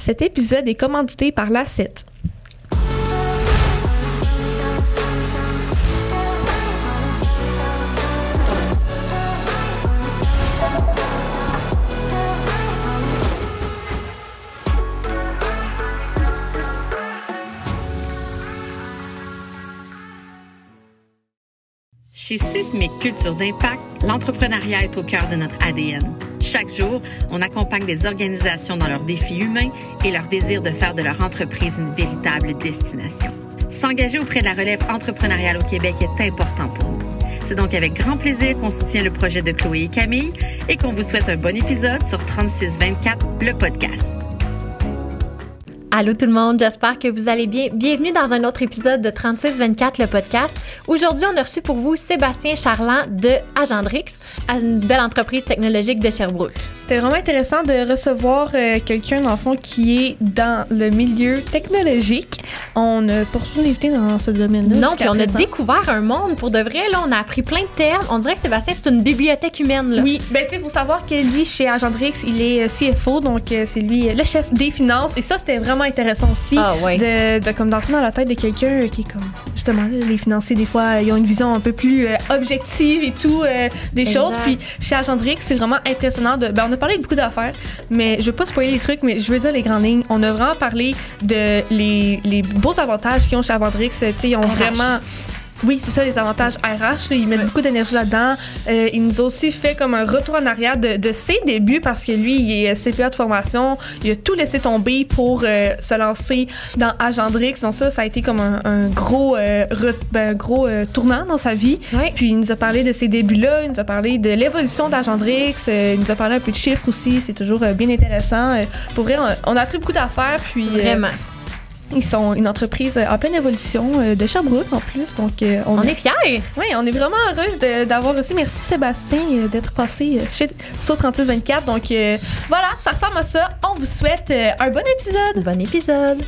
Cet épisode est commandité par l'A7. Chez Sismic Culture d'Impact, l'entrepreneuriat est au cœur de notre ADN. Chaque jour, on accompagne des organisations dans leurs défis humains et leur désir de faire de leur entreprise une véritable destination. S'engager auprès de la relève entrepreneuriale au Québec est important pour nous. C'est donc avec grand plaisir qu'on soutient le projet de Chloé et Camille et qu'on vous souhaite un bon épisode sur 3624, le podcast. Allô tout le monde, j'espère que vous allez bien. Bienvenue dans un autre épisode de 3624, le podcast. Aujourd'hui, on a reçu pour vous Sébastien Charland de Agendrix, une belle entreprise technologique de Sherbrooke. C'était vraiment intéressant de recevoir quelqu'un, dans le fond, qui est dans le milieu technologique. On n'a pas reçu d'invité dans ce domaine-là. Non, puis on a découvert un monde pour de vrai. Là, on a appris plein de termes. On dirait que Sébastien, c'est une bibliothèque humaine. Là. Oui, ben tu sais, il faut savoir que lui, chez Agendrix, il est CFO, donc c'est lui le chef des finances. Et ça, c'était vraiment intéressant aussi de comme d'entrer dans la tête de quelqu'un qui est comme, justement, là, les financiers, des fois, ils ont une vision un peu plus objective et tout, des choses. Puis chez Agendrix, c'est vraiment impressionnant. On a parlé de beaucoup d'affaires, mais je veux pas spoiler les trucs, mais je veux dire les grandes lignes. On a vraiment parlé de les beaux avantages qu'ils ont chez Agendrix. Tu sais, ils ont vraiment... Oui, c'est ça, les avantages RH. Là, ils mettent beaucoup d'énergie là-dedans. Il nous a aussi fait comme un retour en arrière de ses débuts parce que lui, il est CPA de formation. Il a tout laissé tomber pour se lancer dans Agendrix. Donc ça a été comme un gros, tournant dans sa vie. Oui. Puis il nous a parlé de ses débuts-là. Il nous a parlé de l'évolution d'Agendrix. Il nous a parlé un peu de chiffres aussi. C'est toujours bien intéressant. Pour vrai, on a appris beaucoup d'affaires. Puis, vraiment. Ils sont une entreprise en pleine évolution de Sherbrooke en plus, donc on est fiers. Oui, on est vraiment heureuse d'avoir reçu. Merci Sébastien d'être passé sur 3624. Donc voilà, ça ressemble à ça. On vous souhaite un bon épisode. Bon épisode.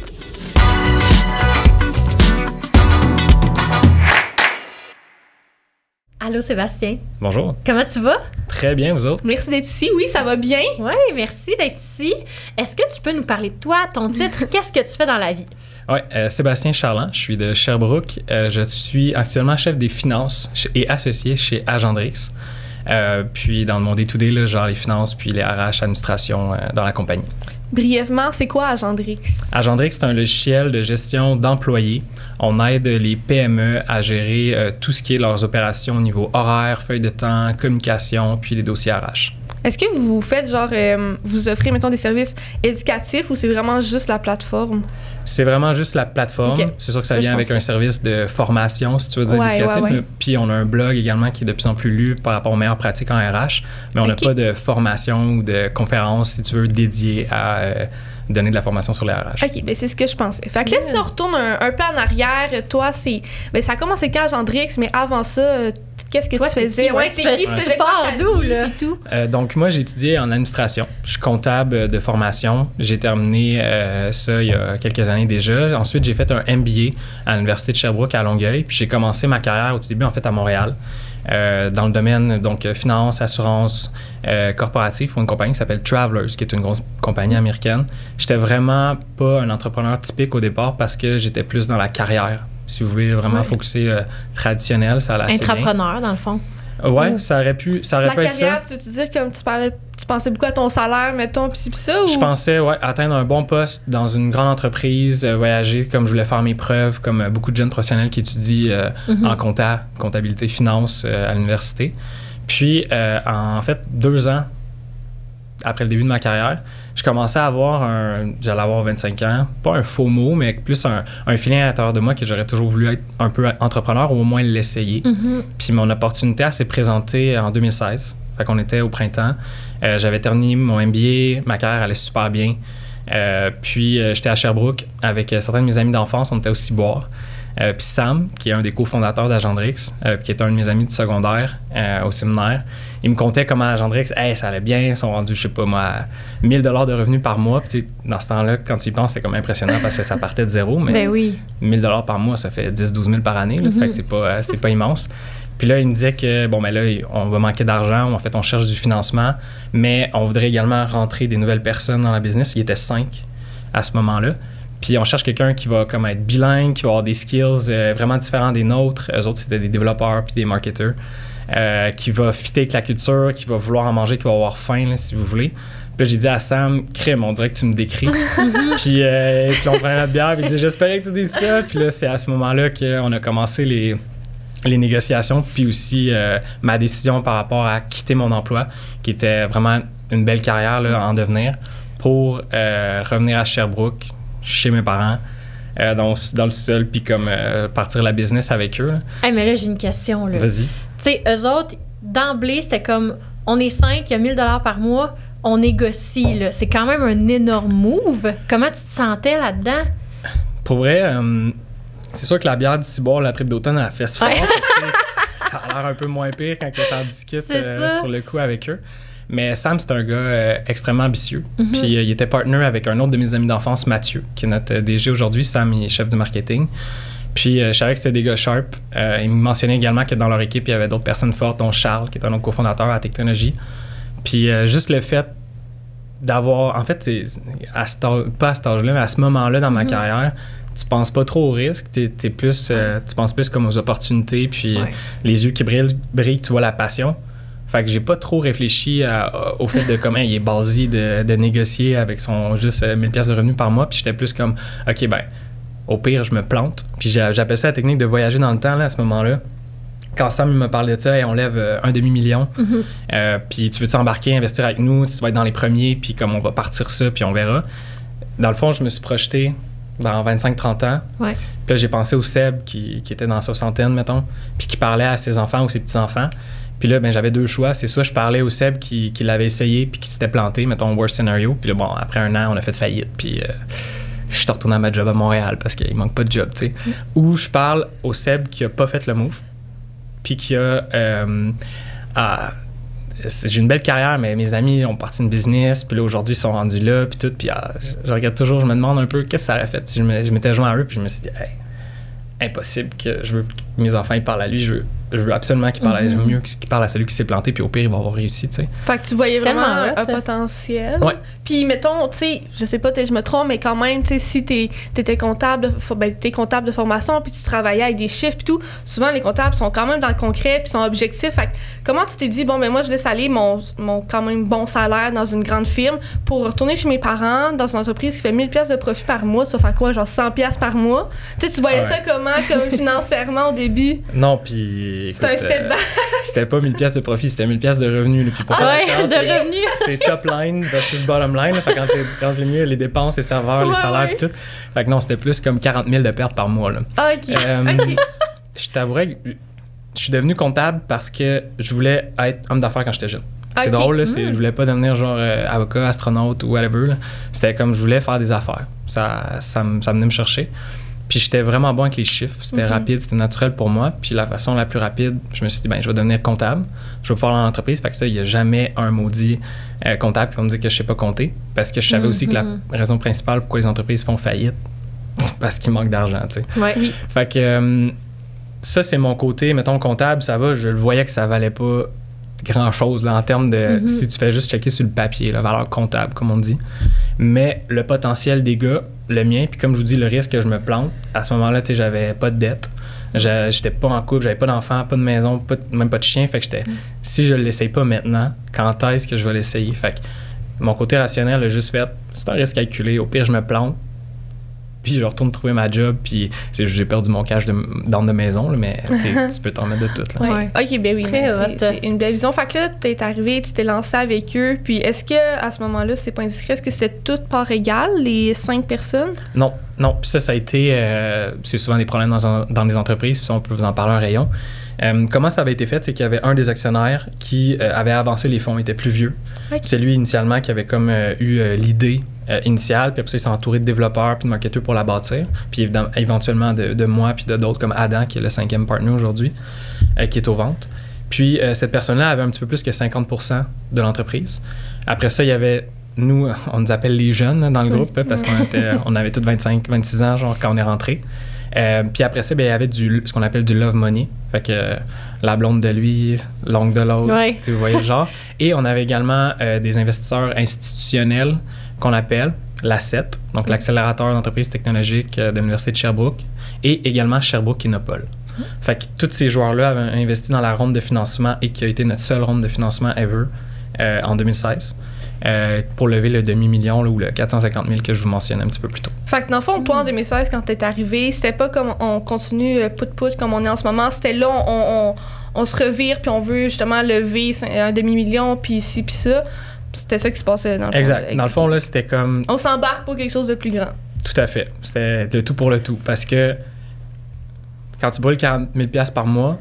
Allô Sébastien. Bonjour. Comment tu vas? Très bien, vous autres? Merci d'être ici. Oui, ça va bien. Oui, merci d'être ici. Est-ce que tu peux nous parler de toi, ton titre? Qu'est-ce que tu fais dans la vie? Oui, Sébastien Charland, je suis de Sherbrooke. Je suis actuellement chef des finances et associé chez Agendrix. Puis dans le monde day-to-day, là, genre les finances, puis les RH, administration dans la compagnie. Brièvement, c'est quoi Agendrix? Agendrix, c'est un logiciel de gestion d'employés. On aide les PME à gérer tout ce qui est leurs opérations au niveau horaire, feuille de temps, communication, puis les dossiers RH. Est-ce que vous faites genre, vous offrez, mettons, des services éducatifs ou c'est vraiment juste la plateforme? C'est vraiment juste la plateforme. Okay. C'est sûr que ça vient avec un service de formation, si tu veux dire, éducatif. Ouais. Puis on a un blog également qui est de plus en plus lu par rapport aux meilleures pratiques en RH. Mais on n'a pas de formation ou de conférence, si tu veux, dédiée à donner de la formation sur les RH. OK, bien c'est ce que je pensais. Fait que là, si on retourne un peu en arrière, toi, ça a commencé quand Agendrix, mais avant ça, qu'est-ce que tu faisais? Ouais, c'est qui? Tu faisais ça d'où, là? Donc, moi, j'ai étudié en administration. Je suis comptable de formation. J'ai terminé ça il y a quelques années déjà. Ensuite, j'ai fait un MBA à l'Université de Sherbrooke à Longueuil. Puis j'ai commencé ma carrière au tout début, en fait, à Montréal. Dans le domaine donc finance, assurance corporative pour une compagnie qui s'appelle Travelers, qui est une grosse compagnie américaine. J'étais vraiment pas un entrepreneur typique au départ parce que j'étais plus dans la carrière. Si vous voulez vraiment focuser traditionnel, ça allait assez entrepreneur, bien. Dans le fond. Ouais, ça aurait pu être ça. La carrière, tu veux dire comme tu pensais beaucoup à ton salaire, mettons, puis ça? Ou? Je pensais, atteindre un bon poste dans une grande entreprise, voyager comme je voulais faire mes preuves, comme beaucoup de jeunes professionnels qui étudient en comptabilité, finance à l'université. Puis, en fait, 2 ans après le début de ma carrière, je commençais à avoir j'allais avoir 25 ans, pas un faux mot, mais plus un feeling à l'intérieur de moi que j'aurais toujours voulu être un peu entrepreneur ou au moins l'essayer. Puis mon opportunité, elle s'est présentée en 2016. Fait qu'on était au printemps. J'avais terminé mon MBA, ma carrière allait super bien. Puis j'étais à Sherbrooke avec certains de mes amis d'enfance, on était au Ciboire. Puis Sam, qui est un des cofondateurs d'Agendrix, qui est un de mes amis du secondaire au séminaire, il me contait comment Agendrix, ça allait bien, ils sont rendus, je sais pas moi, à 1 000 $ de revenus par mois. Puis dans ce temps-là, quand tu y penses, c'était comme impressionnant parce que ça partait de zéro, mais 1 000 $ par mois, ça fait 10 000 – 12 000 par année, là, fait que c'est pas immense. Puis là, il me disait que, là, on va manquer d'argent, en fait, on cherche du financement, mais on voudrait également rentrer des nouvelles personnes dans la business. Il était 5. à ce moment-là. Puis on cherche quelqu'un qui va comme être bilingue, qui va avoir des skills vraiment différents des nôtres. Eux autres, c'était des développeurs puis des marketeurs. Qui va fitter avec la culture, qui va vouloir en manger, qui va avoir faim, là, si vous voulez. Puis là, j'ai dit à Sam, crème, on dirait que tu me décris. Puis on prenait notre bière, puis il dit, j'espérais que tu dises ça. Puis là, c'est à ce moment-là qu'on a commencé les négociations, puis aussi ma décision par rapport à quitter mon emploi, qui était vraiment une belle carrière là, en devenir, pour revenir à Sherbrooke, chez mes parents, dans le sol, puis comme partir la business avec eux. Hey, mais là, j'ai une question. Là. Vas-y. Tu sais, eux autres, d'emblée, c'était comme, on est 5, il y a 1 000 $ par mois, on négocie. Là. C'est quand même un énorme move. Comment tu te sentais là-dedans? Pour vrai, c'est sûr que la bière du Ciboire, la triple d'automne, elle fait fort. Ça a l'air un peu moins pire quand tu en discutes sur le coup avec eux. Mais Sam, c'est un gars extrêmement ambitieux. Puis il était partner avec un autre de mes amis d'enfance, Mathieu, qui est notre DG aujourd'hui. Sam, il est chef du marketing. Puis je savais que c'était des gars sharp. Il me mentionnait également que dans leur équipe, il y avait d'autres personnes fortes, dont Charles, qui est un autre cofondateur à Technologie. Puis juste le fait d'avoir... En fait, pas à cet âge-là, mais à ce moment-là dans ma carrière, tu penses pas trop au risque. Tu penses plus comme aux opportunités, puis les yeux qui brillent, tu vois la passion. Fait que j'ai pas trop réfléchi au fait de comment il est basé de négocier avec son juste 1 000 $ de revenus par mois. Puis j'étais plus comme, OK, ben au pire, je me plante. Puis j'appelle ça la technique de voyager dans le temps, là, à ce moment-là. Quand Sam me parlait de ça, hey, on lève un demi-million. Puis tu veux-tu embarquer, investir avec nous? Tu vas être dans les premiers, puis comme on va partir ça, puis on verra. Dans le fond, je me suis projeté dans 25-30 ans. Puis là, j'ai pensé au Seb qui était dans la soixantaine, mettons, puis qui parlait à ses enfants ou ses petits-enfants. Puis là, ben, j'avais 2 choix. C'est soit je parlais au Seb qui l'avait essayé puis qui s'était planté, mettons, worst scenario. Puis là, bon, après 1 an, on a fait faillite. Puis je suis retourné à ma job à Montréal parce qu'il manque pas de job, tu sais. Ou je parle au Seb qui a pas fait le move puis qui a... j'ai une belle carrière, mais mes amis ont parti une business. Puis là, aujourd'hui, ils sont rendus là, puis tout. Puis je regarde toujours, je me demande un peu qu'est-ce que ça aurait fait si je m'étais joint à eux. Puis je me suis dit, hey, impossible que je veux que mes enfants ils parlent à lui. Je veux absolument qu'il parle j'aime mieux qu'il parle à celui qui s'est planté, puis au pire, il va avoir réussi, tu sais. Fait que tu voyais vraiment un potentiel. Ouais. Puis, mettons, tu sais, je sais pas, je me trompe, mais quand même, tu sais, si t'étais comptable, t'es comptable de formation, puis tu travaillais avec des chiffres, puis tout, souvent, les comptables sont quand même dans le concret, puis sont objectifs. Fait que comment tu t'es dit, bon, ben moi, je laisse aller mon quand même bon salaire dans une grande firme pour retourner chez mes parents, dans une entreprise qui fait 1 000 $ de profit par mois, ça fait quoi, genre 100 $ par mois? Tu sais, tu voyais ça comment, comme financièrement au début? Non, puis... C'était un step back. C'était pas 1 000 $ de profit, c'était 1 000 $ de revenus. Puis pour de revenus. C'est top line versus bottom line. Fait quand c'est mieux, les dépenses, les serveurs, les salaires, puis tout. Fait que non, c'était plus comme 40 000 de pertes par mois. Là. OK. Je t'avouerais que je suis devenu comptable parce que je voulais être homme d'affaires quand j'étais jeune. C'est drôle, là, je voulais pas devenir genre avocat, astronaute ou whatever. Là. C'était comme je voulais faire des affaires. Ça venait me chercher. Puis j'étais vraiment bon avec les chiffres. C'était rapide, c'était naturel pour moi. Puis la façon la plus rapide, je me suis dit, ben je vais devenir comptable. Je vais faire dans l'entreprise. Fait que ça, il n'y a jamais un maudit comptable qui va me dire que je sais pas compter. Parce que je savais aussi que la raison principale pourquoi les entreprises font faillite, c'est parce qu'il manque d'argent, tu sais. Oui. Fait que ça, c'est mon côté, mettons, comptable, ça va. Je le voyais que ça valait pas grand-chose là, en termes de... Si tu fais juste checker sur le papier, la valeur comptable, comme on dit. Mais le potentiel des gars, le mien, puis comme je vous dis, le risque que je me plante, à ce moment-là, tu sais, j'avais pas de dette. J'étais pas en couple, j'avais pas d'enfant, pas de maison, même pas de chien. Fait que si je l'essaye pas maintenant, quand est-ce que je vais l'essayer? Fait que mon côté rationnel a juste fait, c'est un risque calculé. Au pire, je me plante. Puis je retourne trouver ma job, puis j'ai perdu mon cash dans de maison, là, mais tu peux t'en mettre de tout. Là. Ouais. OK, ben oui, c'est une belle vision. Fait que là, t'es arrivé, tu t'es lancé avec eux, puis est-ce que à ce moment-là, c'est pas indiscret, est-ce que c'était toutes part égale, les 5 personnes? Non. Puis ça a été... c'est souvent des problèmes dans des entreprises, puis ça, on peut vous en parler un rayon. Comment ça avait été fait, c'est qu'il y avait un des actionnaires qui avait avancé les fonds, il était plus vieux. Okay. C'est lui, initialement, qui avait comme eu l'idée initiale, puis après ça, il s'est entouré de développeurs puis de marketeurs pour la bâtir, puis éventuellement de moi puis de d'autres comme Adam, qui est le 5e partner aujourd'hui, qui est aux ventes. Puis cette personne-là avait un petit peu plus que 50% de l'entreprise. Après ça, il y avait... Nous, on nous appelle les jeunes dans le groupe, parce qu'on avait tous 25-26 ans, genre, quand on est rentrés. Puis après ça, bien, il y avait ce qu'on appelle du love money. Fait que la blonde de lui, l'oncle de l'autre, tu vois le genre. Et on avait également des investisseurs institutionnels qu'on appelle. l'ACET, donc l'accélérateur d'entreprises technologiques de l'Université de Sherbrooke, et également Sherbrooke Innopol. Fait que tous ces joueurs-là avaient investi dans la ronde de financement et qui a été notre seule ronde de financement ever en 2016 pour lever le demi-million là, ou le 450 000 que je vous mentionnais un petit peu plus tôt. Fait que dans le fond, toi, en 2016, quand t'es arrivé, c'était pas comme on continue pout-pout comme on est en ce moment. C'était là, on se revire puis on veut justement lever un demi-million puis ici puis ça. C'était ça qui se passait dans le fond. Exact. Dans le fond, là, c'était comme... On s'embarque pour quelque chose de plus grand. Tout à fait. C'était le tout pour le tout. Parce que quand tu brûles 40 000 $ par mois,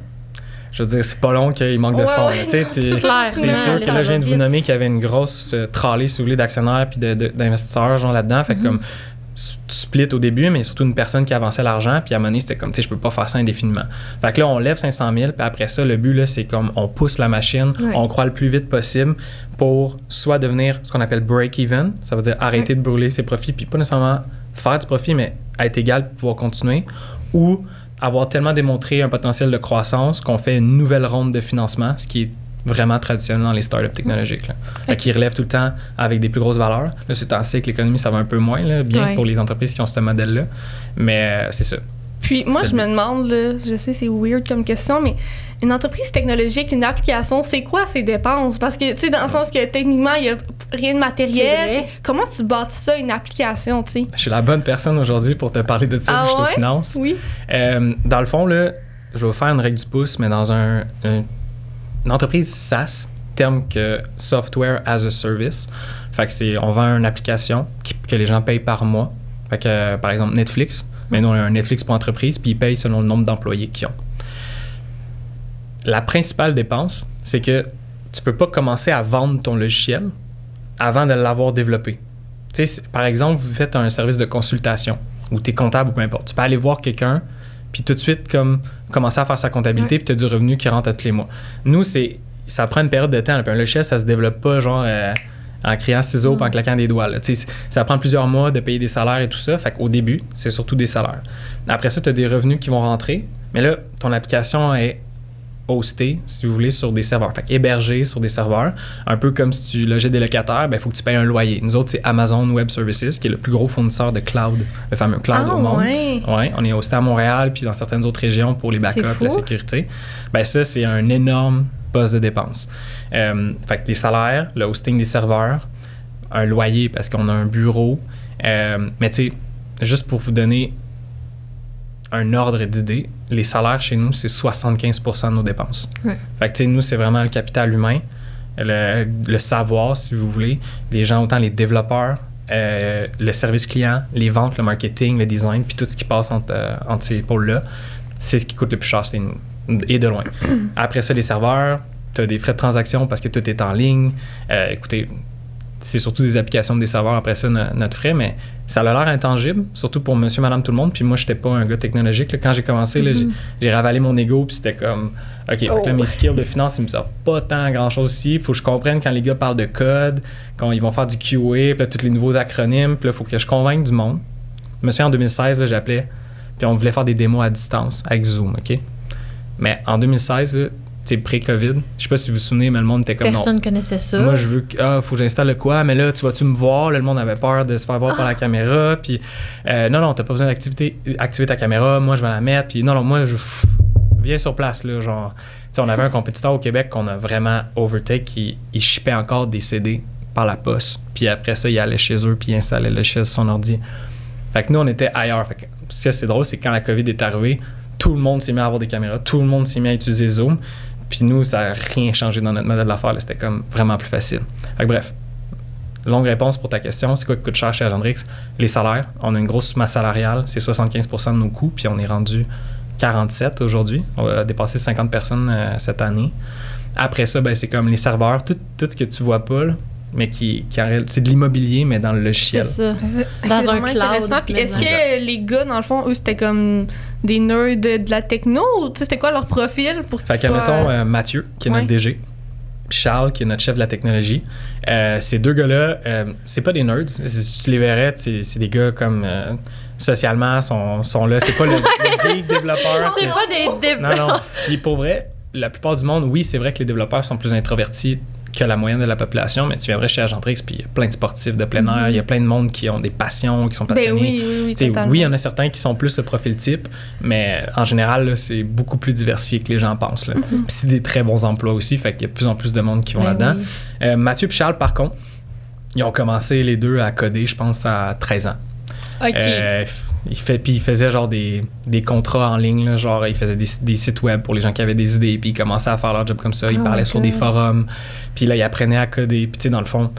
je veux dire, c'est pas long qu'il manque de fonds. Ouais. C'est clair. C'est sûr que là, je viens de vous nommer qu'il y avait une grosse tralée, si vous voulez, d'actionnaires puis d'investisseurs genre là-dedans. Fait que comme tu splits au début, mais surtout une personne qui avançait l'argent, puis à un moment donné, c'était comme, tu sais, je peux pas faire ça indéfiniment. Fait que là, on lève 500 000, puis après ça, le but, là, c'est comme, on pousse la machine, on croît le plus vite possible pour soit devenir ce qu'on appelle break-even, ça veut dire arrêter de brûler ses profits, puis pas nécessairement faire du profit, mais être égal pour pouvoir continuer, ou avoir tellement démontré un potentiel de croissance qu'on fait une nouvelle ronde de financement, ce qui est vraiment traditionnel dans les startups technologiques. Là. Qui relèvent tout le temps avec des plus grosses valeurs. Là, c'est ainsi avec l'économie, ça va un peu moins, là, bien que pour les entreprises qui ont ce modèle-là. Mais c'est ça. Puis moi, je me demande, là, je sais, c'est weird comme question, mais une entreprise technologique, une application, c'est quoi ses dépenses? Parce que, tu sais, dans le sens que techniquement, il n'y a rien de matériel. Comment tu bâtis ça, une application, tu sais? Je suis la bonne personne aujourd'hui pour te parler de ça, je te finance. Oui. Dans le fond, là, je vais vous faire une règle du pouce, mais dans une entreprise SaaS, terme que Software as a Service. Fait que on vend une application que les gens payent par mois. Fait que, par exemple, Netflix. Mais nous, on a un Netflix pour entreprise, puis ils payent selon le nombre d'employés qu'ils ont. La principale dépense, c'est que tu peux pas commencer à vendre ton logiciel avant de l'avoir développé. Tu sais, par exemple, vous faites un service de consultation ou tu es comptable ou peu importe. Tu peux aller voir quelqu'un, puis tout de suite, commencer à faire sa comptabilité, puis tu as du revenu qui rentre à tous les mois. Nous, ça prend une période de temps. Puis un logiciel, ça se développe pas genre en criant ciseaux puis en claquant des doigts. Là. Ça prend plusieurs mois de payer des salaires et tout ça. Fait qu'au début, c'est surtout des salaires. Après ça, tu as des revenus qui vont rentrer. Mais là, ton application est hostée, si vous voulez, sur des serveurs. Fait qu'hébergée sur des serveurs. Un peu comme si tu logeais des locataires, il faut que tu payes un loyer. Nous autres, c'est Amazon Web Services, qui est le plus gros fournisseur de cloud, le fameux cloud au monde. Ouais, on est hosté à Montréal puis dans certaines autres régions pour les backups, la sécurité. Ça, c'est un énorme poste de dépenses. Fait que les salaires, le hosting des serveurs, un loyer parce qu'on a un bureau. Mais tu sais, juste pour vous donner un ordre d'idée, les salaires chez nous, c'est 75% de nos dépenses. Fait que tu sais, nous, c'est vraiment le capital humain, le savoir, si vous voulez. Les gens, autant les développeurs, le service client, les ventes, le marketing, le design, puis tout ce qui passe entre ces pôles-là, c'est ce qui coûte le plus cher, c'est nous. Et de loin. Après ça, les serveurs, tu as des frais de transaction parce que tout est en ligne. Écoutez, c'est surtout des applications des serveurs après ça, notre frais, mais ça a l'air intangible, surtout pour monsieur, madame, tout le monde. Puis moi, j'étais pas un gars technologique. Là. Quand j'ai commencé, là, j'ai ravalé mon ego, puis c'était comme, OK, fait que là, mes skills de finance, ils me servent pas tant grand-chose ici. Il faut que je comprenne quand les gars parlent de code, quand ils vont faire du QA, puis là, tous les nouveaux acronymes, puis là, il faut que je convainque du monde. Je me souviens, en 2016, là, j'appelais, puis on voulait faire des démos à distance avec Zoom, OK? Mais en 2016, c'est pré-COVID. Je sais pas si vous vous souvenez, mais le monde était comme personne ne connaissait ça. Moi, je veux faut que j'installe le quoi, mais là, tu vas-tu me voir? Là, le monde avait peur de se faire voir par la caméra. Puis, non, t'as pas besoin d'activer ta caméra. Moi, je vais la mettre. Puis, non, moi, je viens sur place. Là, genre, on avait un compétiteur au Québec qu'on a vraiment overtake. Il shippait encore des CD par la poste. Puis après ça, il allait chez eux puis il installait le chez son ordi. Fait que nous, on était ailleurs. Fait que ce que c'est drôle, c'est que quand la COVID est arrivée, tout le monde s'est mis à avoir des caméras, tout le monde s'est mis à utiliser Zoom. Puis nous, ça n'a rien changé dans notre modèle d'affaires. C'était comme vraiment plus facile. Fait que bref, longue réponse pour ta question. C'est quoi qui coûte cher chez Agendrix? Les salaires. On a une grosse masse salariale. C'est 75% de nos coûts. Puis on est rendu 47 aujourd'hui. On a dépassé 50 personnes cette année. Après ça, c'est comme les serveurs. Tout ce que tu vois pas, là, mais qui en réalité, c'est de l'immobilier, mais dans le logiciel. C'est ça. Dans un cloud. Puis est-ce que les gars, dans le fond, eux, c'était comme des nerds de la techno? Ou c'était quoi leur profil pour qu'ils soient... mettons Mathieu, qui est notre DG, puis Charles, qui est notre chef de la technologie. Ces deux gars-là, c'est pas des nerds. Si tu les verrais, c'est des gars comme... socialement, sont là. C'est pas le big développeur. C'est pas des développeurs. Non. Puis pour vrai, la plupart du monde, oui, c'est vrai que les développeurs sont plus introvertis que la moyenne de la population, mais tu viendrais chez Agendrix, puis il y a plein de sportifs de plein air, il y a plein de monde qui ont des passions, qui sont passionnés. Oui, il y en a certains qui sont plus le profil type, mais en général, là, c'est beaucoup plus diversifié que les gens pensent. Là. Puis c'est des très bons emplois aussi, fait qu'il y a de plus en plus de monde qui vont là-dedans. Oui. Mathieu et Charles, par contre, ils ont commencé les deux à coder, je pense, à 13 ans. OK. Puis il faisait genre des contrats en ligne, là, genre il faisait des sites web pour les gens qui avaient des idées, puis il commençait à faire leur job comme ça, il parlait sur des forums, puis là il apprenait à coder, puis tu sais dans le fond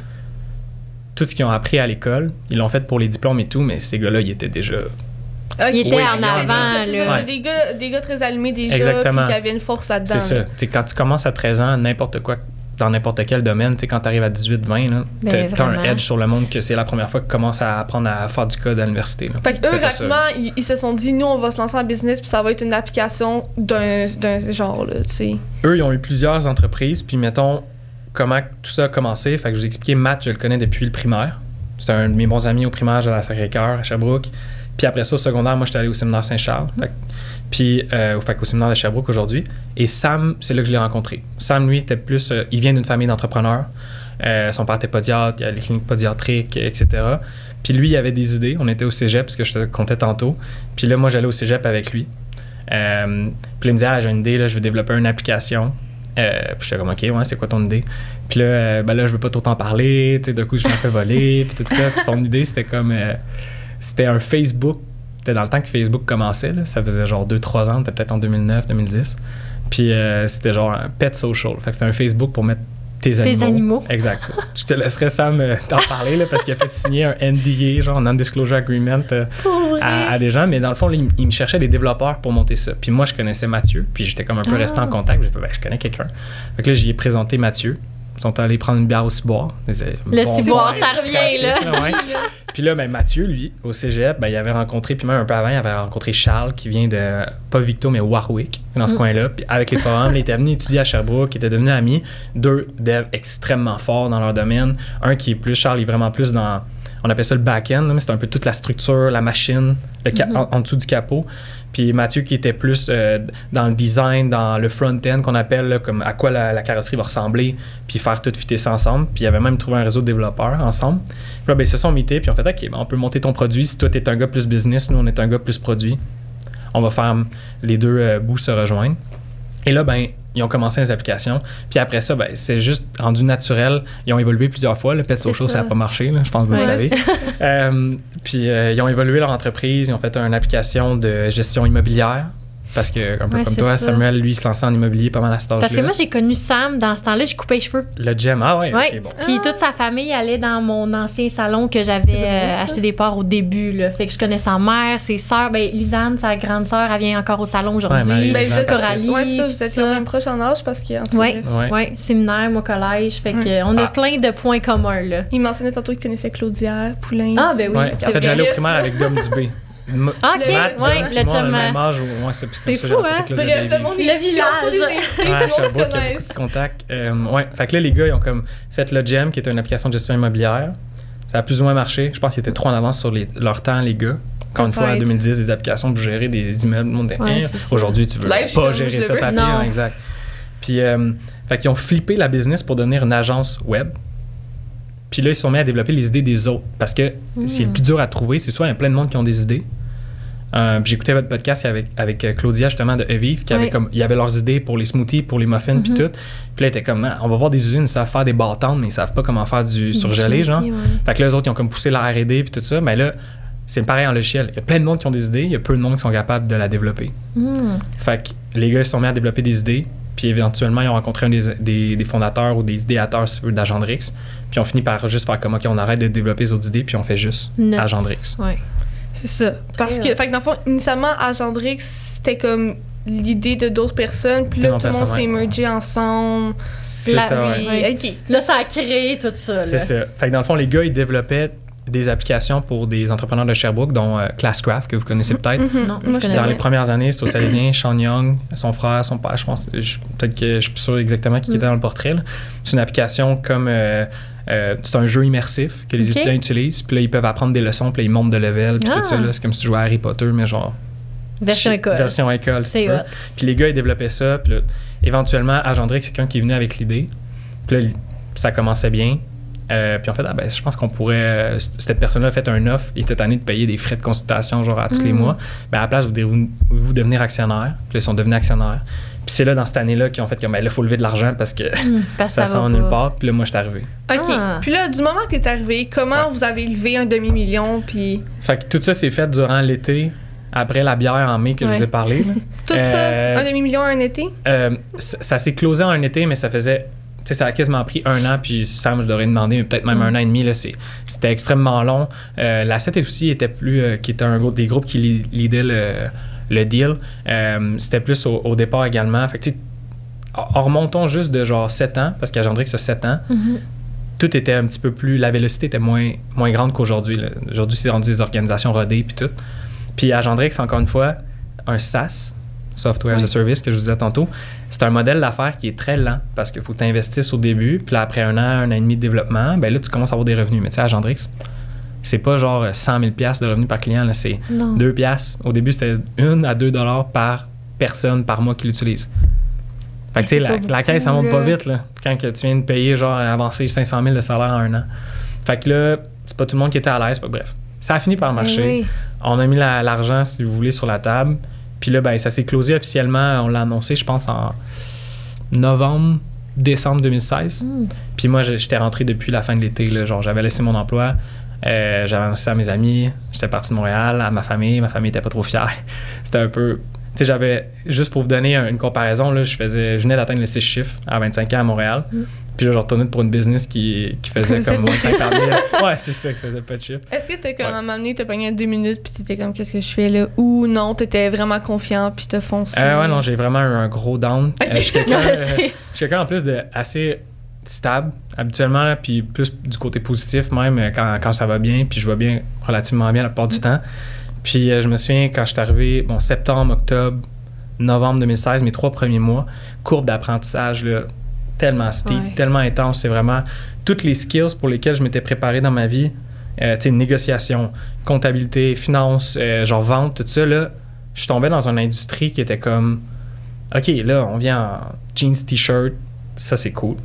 tout ce qu'ils ont appris à l'école, ils l'ont fait pour les diplômes et tout, mais ces gars-là ils étaient déjà ils étaient en avant. C'est des gars très allumés déjà, puis qui avaient une force là-dedans. C'est ça. T'sais, quand tu commences à 13 ans, n'importe quoi, dans n'importe quel domaine, quand tu arrives à 18-20, t'as un edge sur le monde que c'est la première fois que tu commences à apprendre à faire du code à l'université. Là. Fait qu'eux, rapidement, ils se sont dit, nous, on va se lancer en business, puis ça va être une application d'un genre, là, tu sais. Eux, ils ont eu plusieurs entreprises, puis mettons, comment tout ça a commencé. Fait que je vous ai expliqué, Matt, je le connais depuis le primaire. C'est un de mes bons amis au primaire à la Sacré-Cœur, à Sherbrooke. Puis après ça, au secondaire, moi, j'étais allé au séminaire Saint-Charles. Puis, au séminaire de Sherbrooke aujourd'hui. Et Sam, c'est là que je l'ai rencontré. Sam, lui, était plus... il vient d'une famille d'entrepreneurs. Son père était podiatre, il y a les cliniques podiatriques, etc. Puis lui, il avait des idées. On était au cégep, parce que je te comptais tantôt. Puis là, moi, j'allais au cégep avec lui. Puis là, il me disait, j'ai une idée, là, je veux développer une application. Puis j'étais comme, OK, ouais, c'est quoi ton idée? Puis là, là, je veux pas trop t'en parler. Tu sais, d'un coup, je m'en fais voler, puis tout ça. Puis son idée, c'était comme... c'était un Facebook. C'était dans le temps que Facebook commençait, là. Ça faisait genre 2-3 ans, c'était peut-être en 2009-2010. Puis c'était genre un pet social. Fait que c'était un Facebook pour mettre tes animaux. Exact. Je te laisserai Sam t'en parler là, parce qu'il a fait signer un NDA, genre Non-Disclosure Agreement à des gens. Mais dans le fond, là, il me cherchait des développeurs pour monter ça. Puis moi, je connaissais Mathieu. Puis j'étais comme un peu resté en contact. J'ai fait, je connais quelqu'un. Fait que là, j'y ai présenté Mathieu. Ils sont allés prendre une bière au Ciboire. Le Ciboire, ça revient, là. Ouais. Puis là, Mathieu, lui, au cégep, il avait rencontré, puis même un peu avant, il avait rencontré Charles, qui vient de, pas Victo, mais Warwick, dans ce coin-là. Puis avec les forums, il était venu étudier à Sherbrooke, il était devenu ami. Deux devs extrêmement forts dans leur domaine. Un qui est plus, Charles, il est vraiment plus dans, on appelle ça le back-end, mais c'est un peu toute la structure, la machine, en dessous du capot. Puis Mathieu qui était plus dans le design, dans le front-end qu'on appelle, là, comme à quoi la carrosserie va ressembler, puis faire tout fitter ça ensemble. Puis il avait même trouvé un réseau de développeurs ensemble. Puis là, ils se sont mités, puis on fait OK, on peut monter ton produit. Si toi, t'es un gars plus business, nous, on est un gars plus produit. On va faire les deux bouts se rejoindre. Et là, ils ont commencé les applications. Puis après ça, c'est juste rendu naturel. Ils ont évolué plusieurs fois. Le Pet Social, ça n'a pas marché, là, je pense que vous le savez. Puis ils ont évolué leur entreprise. Ils ont fait une application de gestion immobilière. Parce que, un peu comme toi, Samuel, lui, il se lançait en immobilier pas mal à cet âge-là. Parce que moi, j'ai connu Sam. Dans ce temps-là, j'ai coupé les cheveux. Le gem, OK, bon. Puis toute sa famille allait dans mon ancien salon que j'avais acheté des parts au début. Là. Fait que je connais sa mère, ses sœurs. Lisanne, sa grande sœur, elle vient encore au salon aujourd'hui. Coralie. Vous êtes quand même proche en âge parce que... Oui, séminaire, moi, collège. Fait que on a plein de points communs, là. Il mentionnait tantôt qu'il connaissait Claudia Poulain. Ah, ben oui. En fait, j'allais au primaire avec Dom Dubé. Le chum. C'est fou, hein? Le village. Sherbrooke, il y a beaucoup de contacts. Fait que là, les gars, ils ont comme fait le GEM, qui est une application de gestion immobilière. Ça a plus ou moins marché. Je pense qu'ils étaient trop en avance sur leur temps, les gars. Encore une fois, en 2010, des applications pour gérer des immeubles. Le monde dit, aujourd'hui, tu veux pas gérer ça papier. Exact. Puis, fait qu'ils ont flippé la business pour devenir une agence web. Puis là, ils se sont mis à développer les idées des autres. Parce que c'est le plus dur à trouver. C'est soit il y a plein de monde qui ont des idées. Puis j'écoutais votre podcast avec Claudia, justement, de Evive, qui avait il y avait leurs idées pour les smoothies, pour les muffins, puis tout. Puis là, ils étaient comme, on va voir des usines, ils savent faire des bâtons, mais ils savent pas comment faire du surgelé, genre. Fait que là, les autres, ils ont comme poussé la R&D, puis tout ça. Mais là, c'est pareil en logiciel. Il y a plein de monde qui ont des idées, il y a peu de monde qui sont capables de la développer. Fait que les gars, ils se sont mis à développer des idées. Puis éventuellement, ils ont rencontré un des fondateurs ou des idéateurs, si tu veux, d'Agendrix. Puis on finit par juste faire comme, OK, on arrête de développer les autres idées, puis on fait juste Agendrix. Ouais. C'est ça. Parce que, fait que dans le fond, initialement, Agendrix, c'était comme l'idée de d'autres personnes, puis là, tout le monde s'est mergé ensemble. C'est ça, OK. Là, ça a créé tout ça. Là. C'est ça. Fait que dans le fond, les gars, ils développaient des applications pour des entrepreneurs de Sherbrooke, dont Classcraft, que vous connaissez peut-être. Non, dans les premières années, c'était au Salésien, Sean Young, son frère, son père, je pense. Peut-être que je suis plus sûr exactement qui était dans le portrait. Là. C'est une application comme... c'est un jeu immersif que les étudiants utilisent. Puis là, ils peuvent apprendre des leçons, puis là, ils montent de level, puis tout ça. Là, c'est comme si tu jouais à Harry Potter, mais genre... Version école, si tu veux. Puis les gars, ils développaient ça. Puis là, éventuellement, Agendrix, c'est quelqu'un qui est venu avec l'idée. Puis là, ça commençait bien. Puis en fait, je pense qu'on pourrait... cette personne-là a fait un offre, il était tanné de payer des frais de consultation genre à tous les mois. À la place, vous devenir actionnaire. Puis là, ils sont devenus actionnaires. Puis c'est là, dans cette année-là, qu'ils ont fait comme, là, il faut lever de l'argent parce que ça s'en va nulle part. Puis là, moi, je suis arrivé. OK. Puis là, du moment que tu es arrivé, comment vous avez levé un demi-million? Puis... Fait que tout ça s'est fait durant l'été, après la bière en mai que je vous ai parlé. Là. Tout ça, un demi-million un été? Ça s'est closé en un été, mais ça faisait... Tu sais, ça a quasiment pris 1 an, puis Sam, je l'aurais demandé, peut-être même 1 an et demi. Là, c'était extrêmement long. La 7 aussi était plus... qui était des groupes qui leadaient le deal. C'était plus au départ également. Fait que, tu sais, remontons juste de genre 7 ans, parce qu'Agendrix a 7 ans. Tout était un petit peu plus... La vélocité était moins grande qu'aujourd'hui. Là. Aujourd'hui, c'est rendu des organisations rodées, puis tout. Puis Agendrix, encore une fois, un SaaS, Software as a Service, que je vous disais tantôt, c'est un modèle d'affaires qui est très lent parce qu'il faut que tu investisses au début, puis là, après 1 an, 1 an et demi de développement, là, tu commences à avoir des revenus. Mais tu sais, Agendrix, c'est pas genre 100 000 $ de revenus par client, là, c'est 2 $. Au début, c'était 1 à 2 $ par personne par mois qui l'utilise. Fait que tu sais, la caisse, ça monte pas vite, là, quand que tu viens de payer, genre, avancer 500 000 de salaire en 1 an. Fait que là, c'est pas tout le monde qui était à l'aise, bref. Ça a fini par marcher. On a mis l'argent, si vous voulez, sur la table. Puis là, ça s'est closé officiellement. On l'a annoncé, je pense, en décembre 2016. Puis moi, j'étais rentré depuis la fin de l'été. Là, genre, j'avais laissé mon emploi. J'avais annoncé à mes amis. J'étais parti de Montréal, à ma famille. Ma famille était pas trop fière. C'était un peu... Tu sais, j'avais... Juste pour vous donner une comparaison, là, je venais d'atteindre le 6 chiffres à 25 ans à Montréal. Puis là, je retournais pour une business qui faisait comme moins de 50 000. Ouais, c'est ça, qui faisait pas de chiffre. Est-ce que t'as comme à un moment donné, t'as pogné 2 minutes puis t'étais comme, qu'est-ce que je fais là? Ou non, t'étais vraiment confiant puis t'as foncé? Ouais, non, j'ai vraiment un gros down. Okay. Je suis quelqu'un en plus de assez stable habituellement, là, puis plus du côté positif même quand ça va bien, puis je vais bien, relativement bien la plupart du temps. Puis je me souviens quand je suis arrivé, septembre, octobre, novembre 2016, mes 3 premiers mois, courbe d'apprentissage, là, tellement steep, tellement intense. C'est vraiment toutes les skills pour lesquelles je m'étais préparé dans ma vie. Tu sais, négociation, comptabilité, finance, genre vente, tout ça, là, je tombais dans une industrie qui était comme, OK, là, on vient en jeans, t-shirt, ça, c'est cool.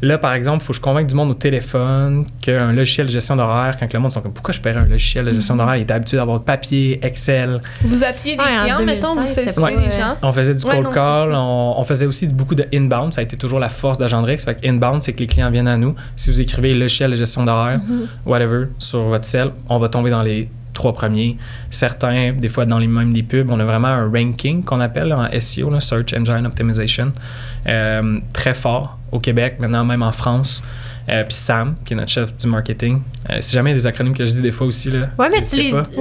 Là, par exemple, il faut que je convainque du monde au téléphone qu'un logiciel de gestion d'horaire, quand le monde sont comme, pourquoi je paierais un logiciel de gestion d'horaire? Il était habitué d'avoir papier, Excel. Vous appeliez des clients, mettons, vous sollicitez des gens? On faisait du cold call, on faisait aussi beaucoup de inbound. Ça a été toujours la force d'Agendrix. Fait que inbound, c'est que les clients viennent à nous. Si vous écrivez logiciel de gestion d'horaire, whatever, sur votre cell, on va tomber dans les 3 premiers. Certains, des fois, dans même les pubs, on a vraiment un ranking qu'on appelle en SEO, là, Search Engine Optimization, très fort au Québec, maintenant même en France. Puis Sam, qui est notre chef du marketing. Si jamais il y a des acronymes que je dis des fois aussi, là. Ouais, mais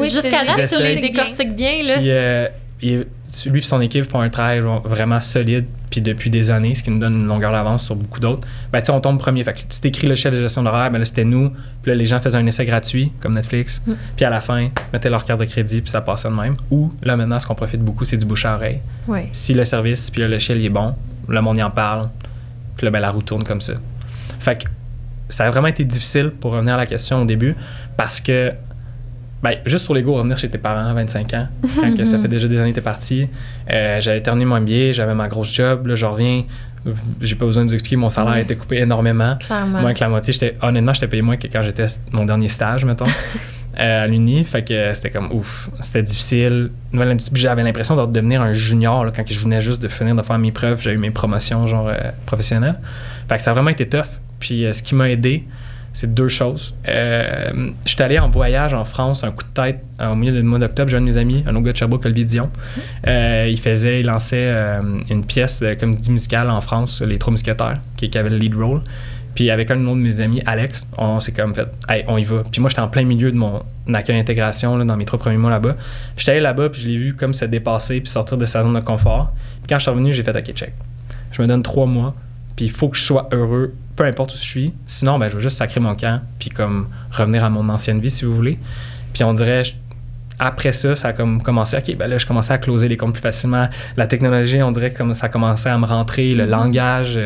jusqu'à là, tu les décortiques bien, là. Puis lui et son équipe font un travail vraiment solide, puis depuis des années, ce qui nous donne une longueur d'avance sur beaucoup d'autres. Tu sais, on tombe premier. Fait que si t'écris le chef de gestion d'horaire, là, c'était nous. Puis là, les gens faisaient un essai gratuit, comme Netflix. Puis à la fin, mettaient leur carte de crédit, puis ça passait de même. Ou là, maintenant, ce qu'on profite beaucoup, c'est du bouche à oreille. Ouais. Si le service, puis le logiciel, il est bon, le monde y en parle, puis là, la roue tourne comme ça. Fait que ça a vraiment été difficile, pour revenir à la question au début, parce que juste sur l'ego, revenir chez tes parents à 25 ans, quand ça fait déjà des années que t'es parti. J'avais terminé mon MBA, j'avais ma grosse job, là, je reviens, j'ai pas besoin de vous expliquer, mon salaire a été coupé énormément. Clairement. Moins que la moitié. Honnêtement, j'étais payé moins que quand j'étais mon dernier stage, mettons, à l'Uni. Fait que c'était comme ouf, c'était difficile. J'avais l'impression de devenir un junior là, quand je venais juste de finir de faire mes preuves, j'ai eu mes promotions genre professionnelles. Fait que ça a vraiment été tough. Puis ce qui m'a aidé, c'est 2 choses. Je suis allé en voyage en France, un coup de tête, au milieu du mois d'octobre. J'ai un de mes amis, un autre gars de Sherbrooke, Olivier Dion. Il lançait une pièce de comédie musicale en France, Les 3 Mousquetaires, qui avait le lead role. Puis avec un autre de mes amis, Alex, on s'est comme fait, hey, on y va. Puis moi, j'étais en plein milieu de mon accueil intégration là, dans mes 3 premiers mois là-bas. Puis j'étais allé là-bas, puis je l'ai vu comme se dépasser, puis sortir de sa zone de confort. Puis quand je suis revenu, j'ai fait, OK, check. Je me donne 3 mois, puis il faut que je sois heureux, peu importe où je suis. Sinon, je vais juste sacrer mon camp, puis comme revenir à mon ancienne vie, si vous voulez. Puis on dirait, après ça, ça a comme commencé, OK, là, je commençais à closer les comptes plus facilement. La technologie, on dirait que ça commençait à me rentrer, le langage,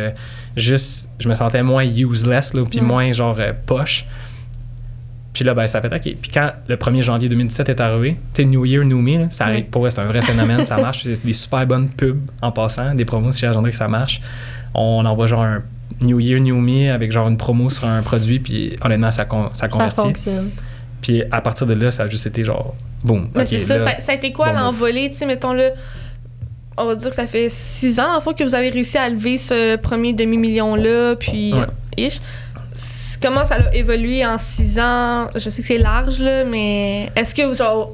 je me sentais moins useless, là, puis moins genre poche. Puis là, ça fait OK. Puis quand le 1er janvier 2017 est arrivé, tu sais, New Year, New Me, là, ça arrive pour vrai, c'est un vrai phénomène, ça marche. C'est des super bonnes pubs en passant, des promos si j'attendrais que ça marche. On envoie genre New Year, New Me avec genre une promo sur un produit, puis honnêtement, ça convertit. Ça fonctionne. Puis à partir de là, ça a juste été genre, boum. Mais c'est ça, ça a été quoi l'envolée? Tu sais, mettons là, on va dire que ça fait 6 ans, en fait, que vous avez réussi à lever ce premier demi-million-là, puis ish. Comment ça a évolué en 6 ans? Je sais que c'est large, là, mais est-ce que genre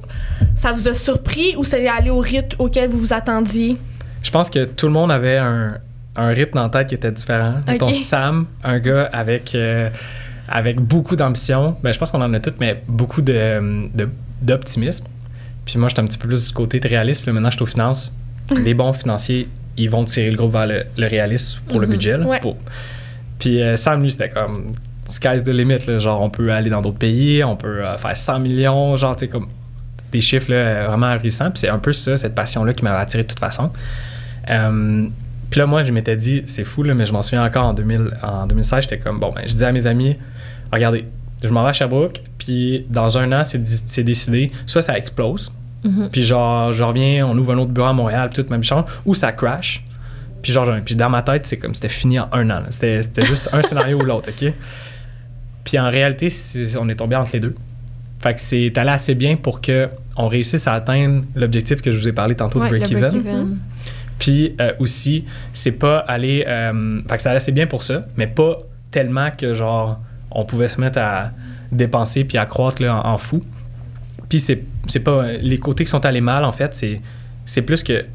ça vous a surpris ou c'est allé au rythme auquel vous vous attendiez? Je pense que tout le monde avait un rythme dans la tête qui était différent. Mettons Sam, un gars avec beaucoup d'ambition. Ben, je pense qu'on en a toutes, mais beaucoup d'optimisme. Puis moi, j'étais un petit peu plus du côté de réaliste. Puis maintenant, je suis aux finances. Les bons financiers, ils vont tirer le groupe vers le réalisme pour le budget. Là, Puis Sam, lui, c'était comme sky's the limit. Là, genre, on peut aller dans d'autres pays, on peut faire 100 millions, genre, tu sais, comme des chiffres là, vraiment ahurissants. Puis c'est un peu ça, cette passion-là qui m'avait attiré de toute façon. Puis là, moi, je m'étais dit, c'est fou, là, mais je m'en souviens encore en 2016, j'étais comme, bon, ben, je disais à mes amis, regardez, je m'en vais à Sherbrooke, puis dans 1 an, c'est décidé, soit ça explose, puis genre, je reviens, on ouvre un autre bureau à Montréal, puis toute ma chambre, ou ça crash. Puis genre, puis dans ma tête, c'est comme c'était fini en 1 an. C'était juste un scénario ou l'autre, OK? Puis en réalité, on est tombé entre les deux. Fait que c'est allé assez bien pour qu'on réussisse à atteindre l'objectif que je vous ai parlé tantôt de break-even. Puis aussi, c'est pas aller... fait que ça allait assez bien pour ça, mais pas tellement que genre, on pouvait se mettre à dépenser puis à croître là, en fou. Puis c'est pas... Les côtés qui sont allés mal, en fait, c'est plus que...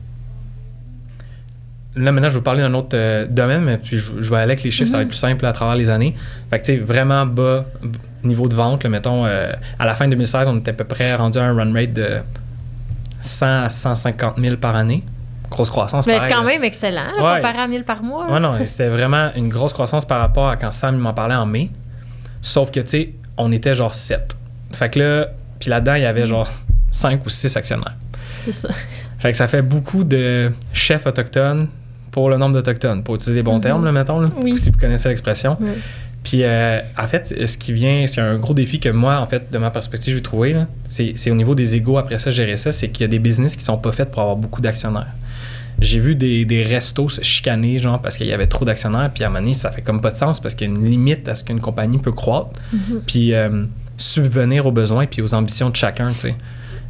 Là, maintenant, je vais vous parler d'un autre domaine, mais puis je vais aller avec les chiffres, ça va être plus simple à travers les années. Fait que, tu sais, vraiment bas niveau de vente. Là, mettons, à la fin 2016, on était à peu près rendu à un run rate de 100 à 150 000 par année. Grosse croissance, mais c'est quand même excellent, là, comparé à 1000 par mois. Oui, non, c'était vraiment une grosse croissance par rapport à quand Sam m'en parlait en mai. Sauf que, tu sais, on était genre 7. Fait que là, puis là-dedans, il y avait genre 5 ou 6 actionnaires. C'est ça. Fait que ça fait beaucoup de chefs autochtones pour le nombre d'Autochtones, pour utiliser des bons termes, là, mettons, là, si vous connaissez l'expression. Oui. Puis, en fait, c'est un gros défi que moi, en fait, de ma perspective, j'ai trouvé, là, c'est au niveau des égos, après ça, gérer ça, c'est qu'il y a des business qui sont pas faits pour avoir beaucoup d'actionnaires. J'ai vu des restos se chicaner, genre, parce qu'il y avait trop d'actionnaires, puis à un moment donné, ça fait comme pas de sens, parce qu'il y a une limite à ce qu'une compagnie peut croître, puis subvenir aux besoins puis aux ambitions de chacun, tu sais.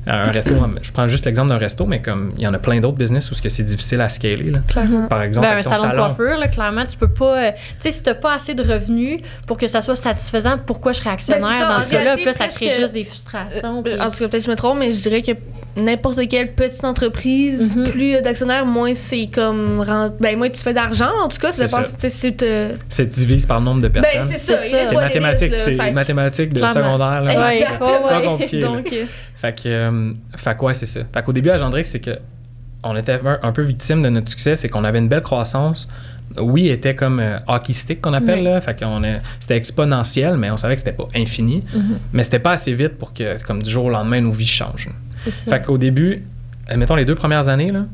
Un resto, je prends juste l'exemple d'un resto, mais comme il y en a plein d'autres business où c'est difficile à scaler. Là. Clairement. Par exemple, un salon de coiffure, là, clairement, tu peux pas... tu sais, si tu n'as pas assez de revenus pour que ça soit satisfaisant, pourquoi je serais actionnaire dans ce cas-là? Puis là, ça crée juste des frustrations. En tout cas, peut-être que je me trompe, mais je dirais que n'importe quelle petite entreprise, plus d'actionnaires, moins c'est comme... moins tu fais d'argent, en tout cas. C'est divisé par le nombre de personnes. Ben, c'est ça. C'est mathématique. C'est mathématique de secondaire. Là, c'est pas compliqué. Fait que ouais, c'est ça. Fait qu'au début, à Agendrix, c'est que on était un peu victime de notre succès, c'est qu'on avait une belle croissance. Oui, elle était comme hockey stick qu'on appelle, là. Fait c'était exponentiel, mais on savait que c'était pas infini. Mais c'était pas assez vite pour que, comme du jour au lendemain, nos vies changent. Fait qu'au début, mettons les 2 premières années, là,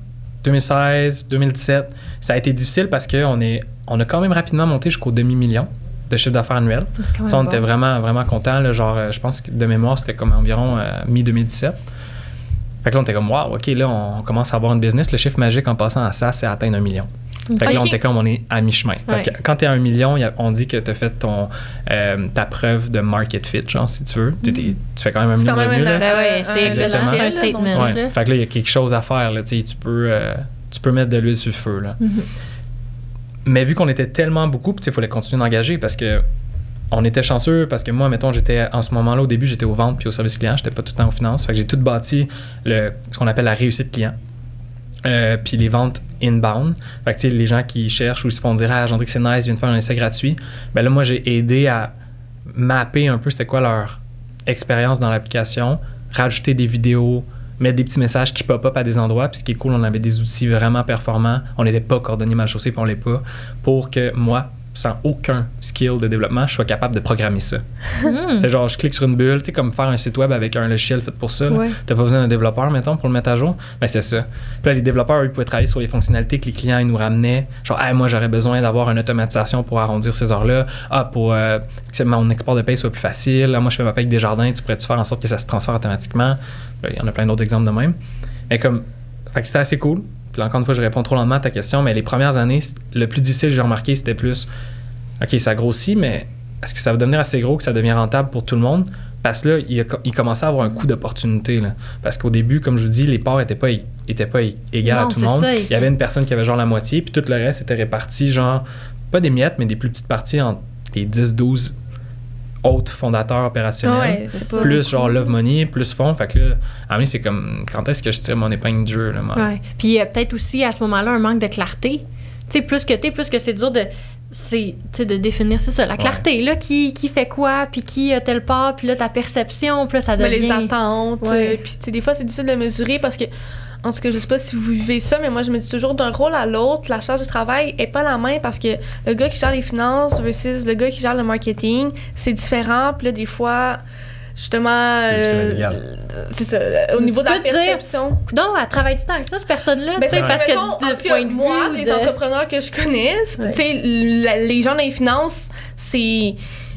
2016, 2017, ça a été difficile parce qu'on a quand même rapidement monté jusqu'au demi-million de chiffre d'affaires annuel. Ça, on était vraiment, vraiment contents. Là, genre, je pense que de mémoire, c'était comme environ mi-2017. Fait que là, on était comme, wow, OK, là, on commence à avoir une business. Le chiffre magique en passant à ça, c'est atteindre 1 million. Fait que là, on était comme, on est à mi-chemin. Parce que quand t'es à 1 million, on dit que t'as fait ta preuve de market fit, genre, si tu veux. Tu fais quand même 1 million de revenus, là. C'est exactement un statement. Ouais. Fait que là, il y a quelque chose à faire, là. Tu peux mettre de l'huile sur le feu, là. Mais vu qu'on était tellement beaucoup, il fallait continuer d'engager parce que on était chanceux parce que moi, mettons, j'étais en ce moment-là, au début, j'étais aux ventes puis au service client, j'étais pas tout le temps aux finances. Fait que j'ai tout bâti ce qu'on appelle la réussite client. Puis les ventes inbound. Fait que les gens qui cherchent ou se font dire « Ah, Agendrix, c'est nice, viens de faire un essai gratuit », ben là, moi, j'ai aidé à mapper un peu c'était quoi leur expérience dans l'application, rajouter des vidéos, mettre des petits messages qui pop-up à des endroits. Puis ce qui est cool, on avait des outils vraiment performants. On n'était pas coordonnés mal chaussés, puis on l'est pas. Pour que moi, sans aucun skill de développement, je sois capable de programmer ça. C'est genre, je clique sur une bulle, tu sais, comme faire un site web avec un logiciel fait pour ça. T'as pas besoin d'un développeur, mettons, pour le mettre à jour. Ben, c'était ça. Puis là, les développeurs, ils pouvaient travailler sur les fonctionnalités que les clients ils nous ramenaient. Genre, moi, j'aurais besoin d'avoir une automatisation pour arrondir ces heures-là. Pour que mon export de paye soit plus facile. Moi, je fais ma paye des jardins. Tu pourrais-tu faire en sorte que ça se transfère automatiquement? Il y en a plein d'autres exemples de même. Mais comme, fait que c'était assez cool. Puis encore une fois, je réponds trop lentement à ta question, mais les premières années, le plus difficile, j'ai remarqué, c'était plus OK, ça grossit, mais est-ce que ça va devenir assez gros que ça devient rentable pour tout le monde? Parce que là, il commençait à avoir un coût d'opportunité. Là. Parce qu'au début, comme je vous dis, les parts n'étaient pas égales à tout le monde. Il y avait une personne qui avait genre la moitié, puis tout le reste était réparti, genre, pas des miettes, mais des plus petites parties entre les 10-12 autres fondateurs opérationnels, plus genre Love Money, plus fonds. Fait que là, à mí, c'est comme, quand est-ce que je tire mon épingle du jeu? Là, ouais. Puis il y a peut-être aussi, à ce moment-là, un manque de clarté. Tu sais, plus que c'est dur de définir, c'est ça, la clarté, là, qui fait quoi, puis qui a telle part, puis là, ta perception, puis là, ça devient... Mais les attentes, puis tu sais, des fois, c'est difficile de mesurer parce que, en tout cas, je sais pas si vous vivez ça, mais moi, je me dis toujours, d'un rôle à l'autre, la charge de travail est pas la même parce que le gars qui gère les finances versus le gars qui gère le marketing, c'est différent, puis là, des fois... Justement, c'est ça, au niveau de la perception. Donc, elle travaille-tu tant que ça, cette personne-là? Ben, parce que de point de vue... Moi, les entrepreneurs que je connais, les gens dans les finances, c'est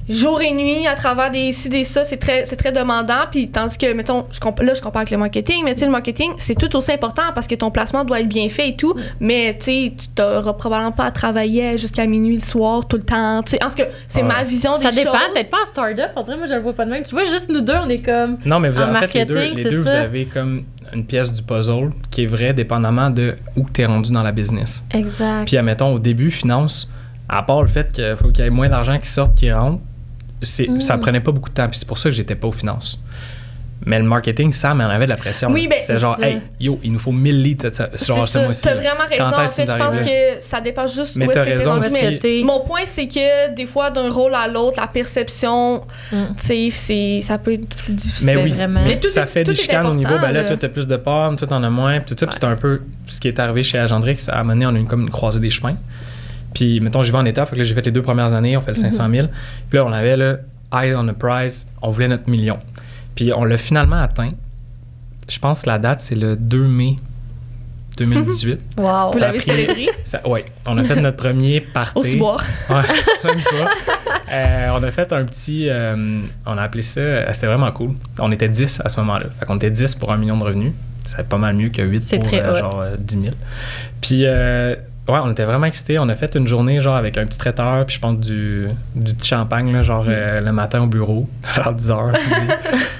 jour et nuit à travers des ci, des ça, c'est très demandant. Puis tandis que, mettons, je compare avec le marketing, mais tu sais, le marketing, c'est tout aussi important parce que ton placement doit être bien fait et tout. Mais tu sais, tu n'auras probablement pas à travailler jusqu'à minuit le soir, tout le temps. Tu sais, en tout cas, c'est ma vision des choses. Ça dépend, peut-être pas en start-up. On dirait, moi, je le vois pas de même. Tu vois, juste nous deux, on est comme. Non, mais vous, en marketing, fait, les deux vous avez comme une pièce du puzzle qui est vraie dépendamment de où tu es rendu dans la business. Exact. Puis, admettons, au début, finance, à part le fait qu'il faut qu'il y ait moins d'argent qui sorte, qui rentre, ça prenait pas beaucoup de temps, puis c'est pour ça que j'étais pas aux finances. Mais le marketing, ça m'en avait de la pression. Oui, ben, c'est genre, ça. Hey, yo, il nous faut 1000 leads sur ce mois-ci. T'as vraiment raison. En fait, je pense que ça dépend juste mais où est-ce que t'es rendu. aussi. Mon point, c'est que des fois, d'un rôle à l'autre, la perception, tu sais, ça peut être plus difficile. Mais oui, vraiment. Mais ça fait des chicanes au niveau, ben là, toi, t'as plus de parts, toi, t'en as moins, puis tout ça. Puis c'est un peu ce qui est arrivé chez Agendrix. À un moment donné, on a eu comme une croisée des chemins. Puis, mettons, j'y vais en étape. Fait que là, j'ai fait les 2 premières années, on fait le 500 000. Puis là, on avait là, Eye on the prize, on voulait notre million. Puis on l'a finalement atteint. Je pense que la date, c'est le 2 mai 2018. Wow! Vous l'avez célébré? Oui, on a fait notre premier party. Au ciboire. Ouais, même pas. On a fait un petit... on a appelé ça... C'était vraiment cool. On était 10 à ce moment-là. Fait qu'on était 10 pour 1 million de revenus. C'est pas mal mieux que 8 pour genre 10 000. Puis... ouais, on était vraiment excités. On a fait une journée genre avec un petit traiteur, puis je pense du petit champagne, là, genre le matin au bureau, à 10h.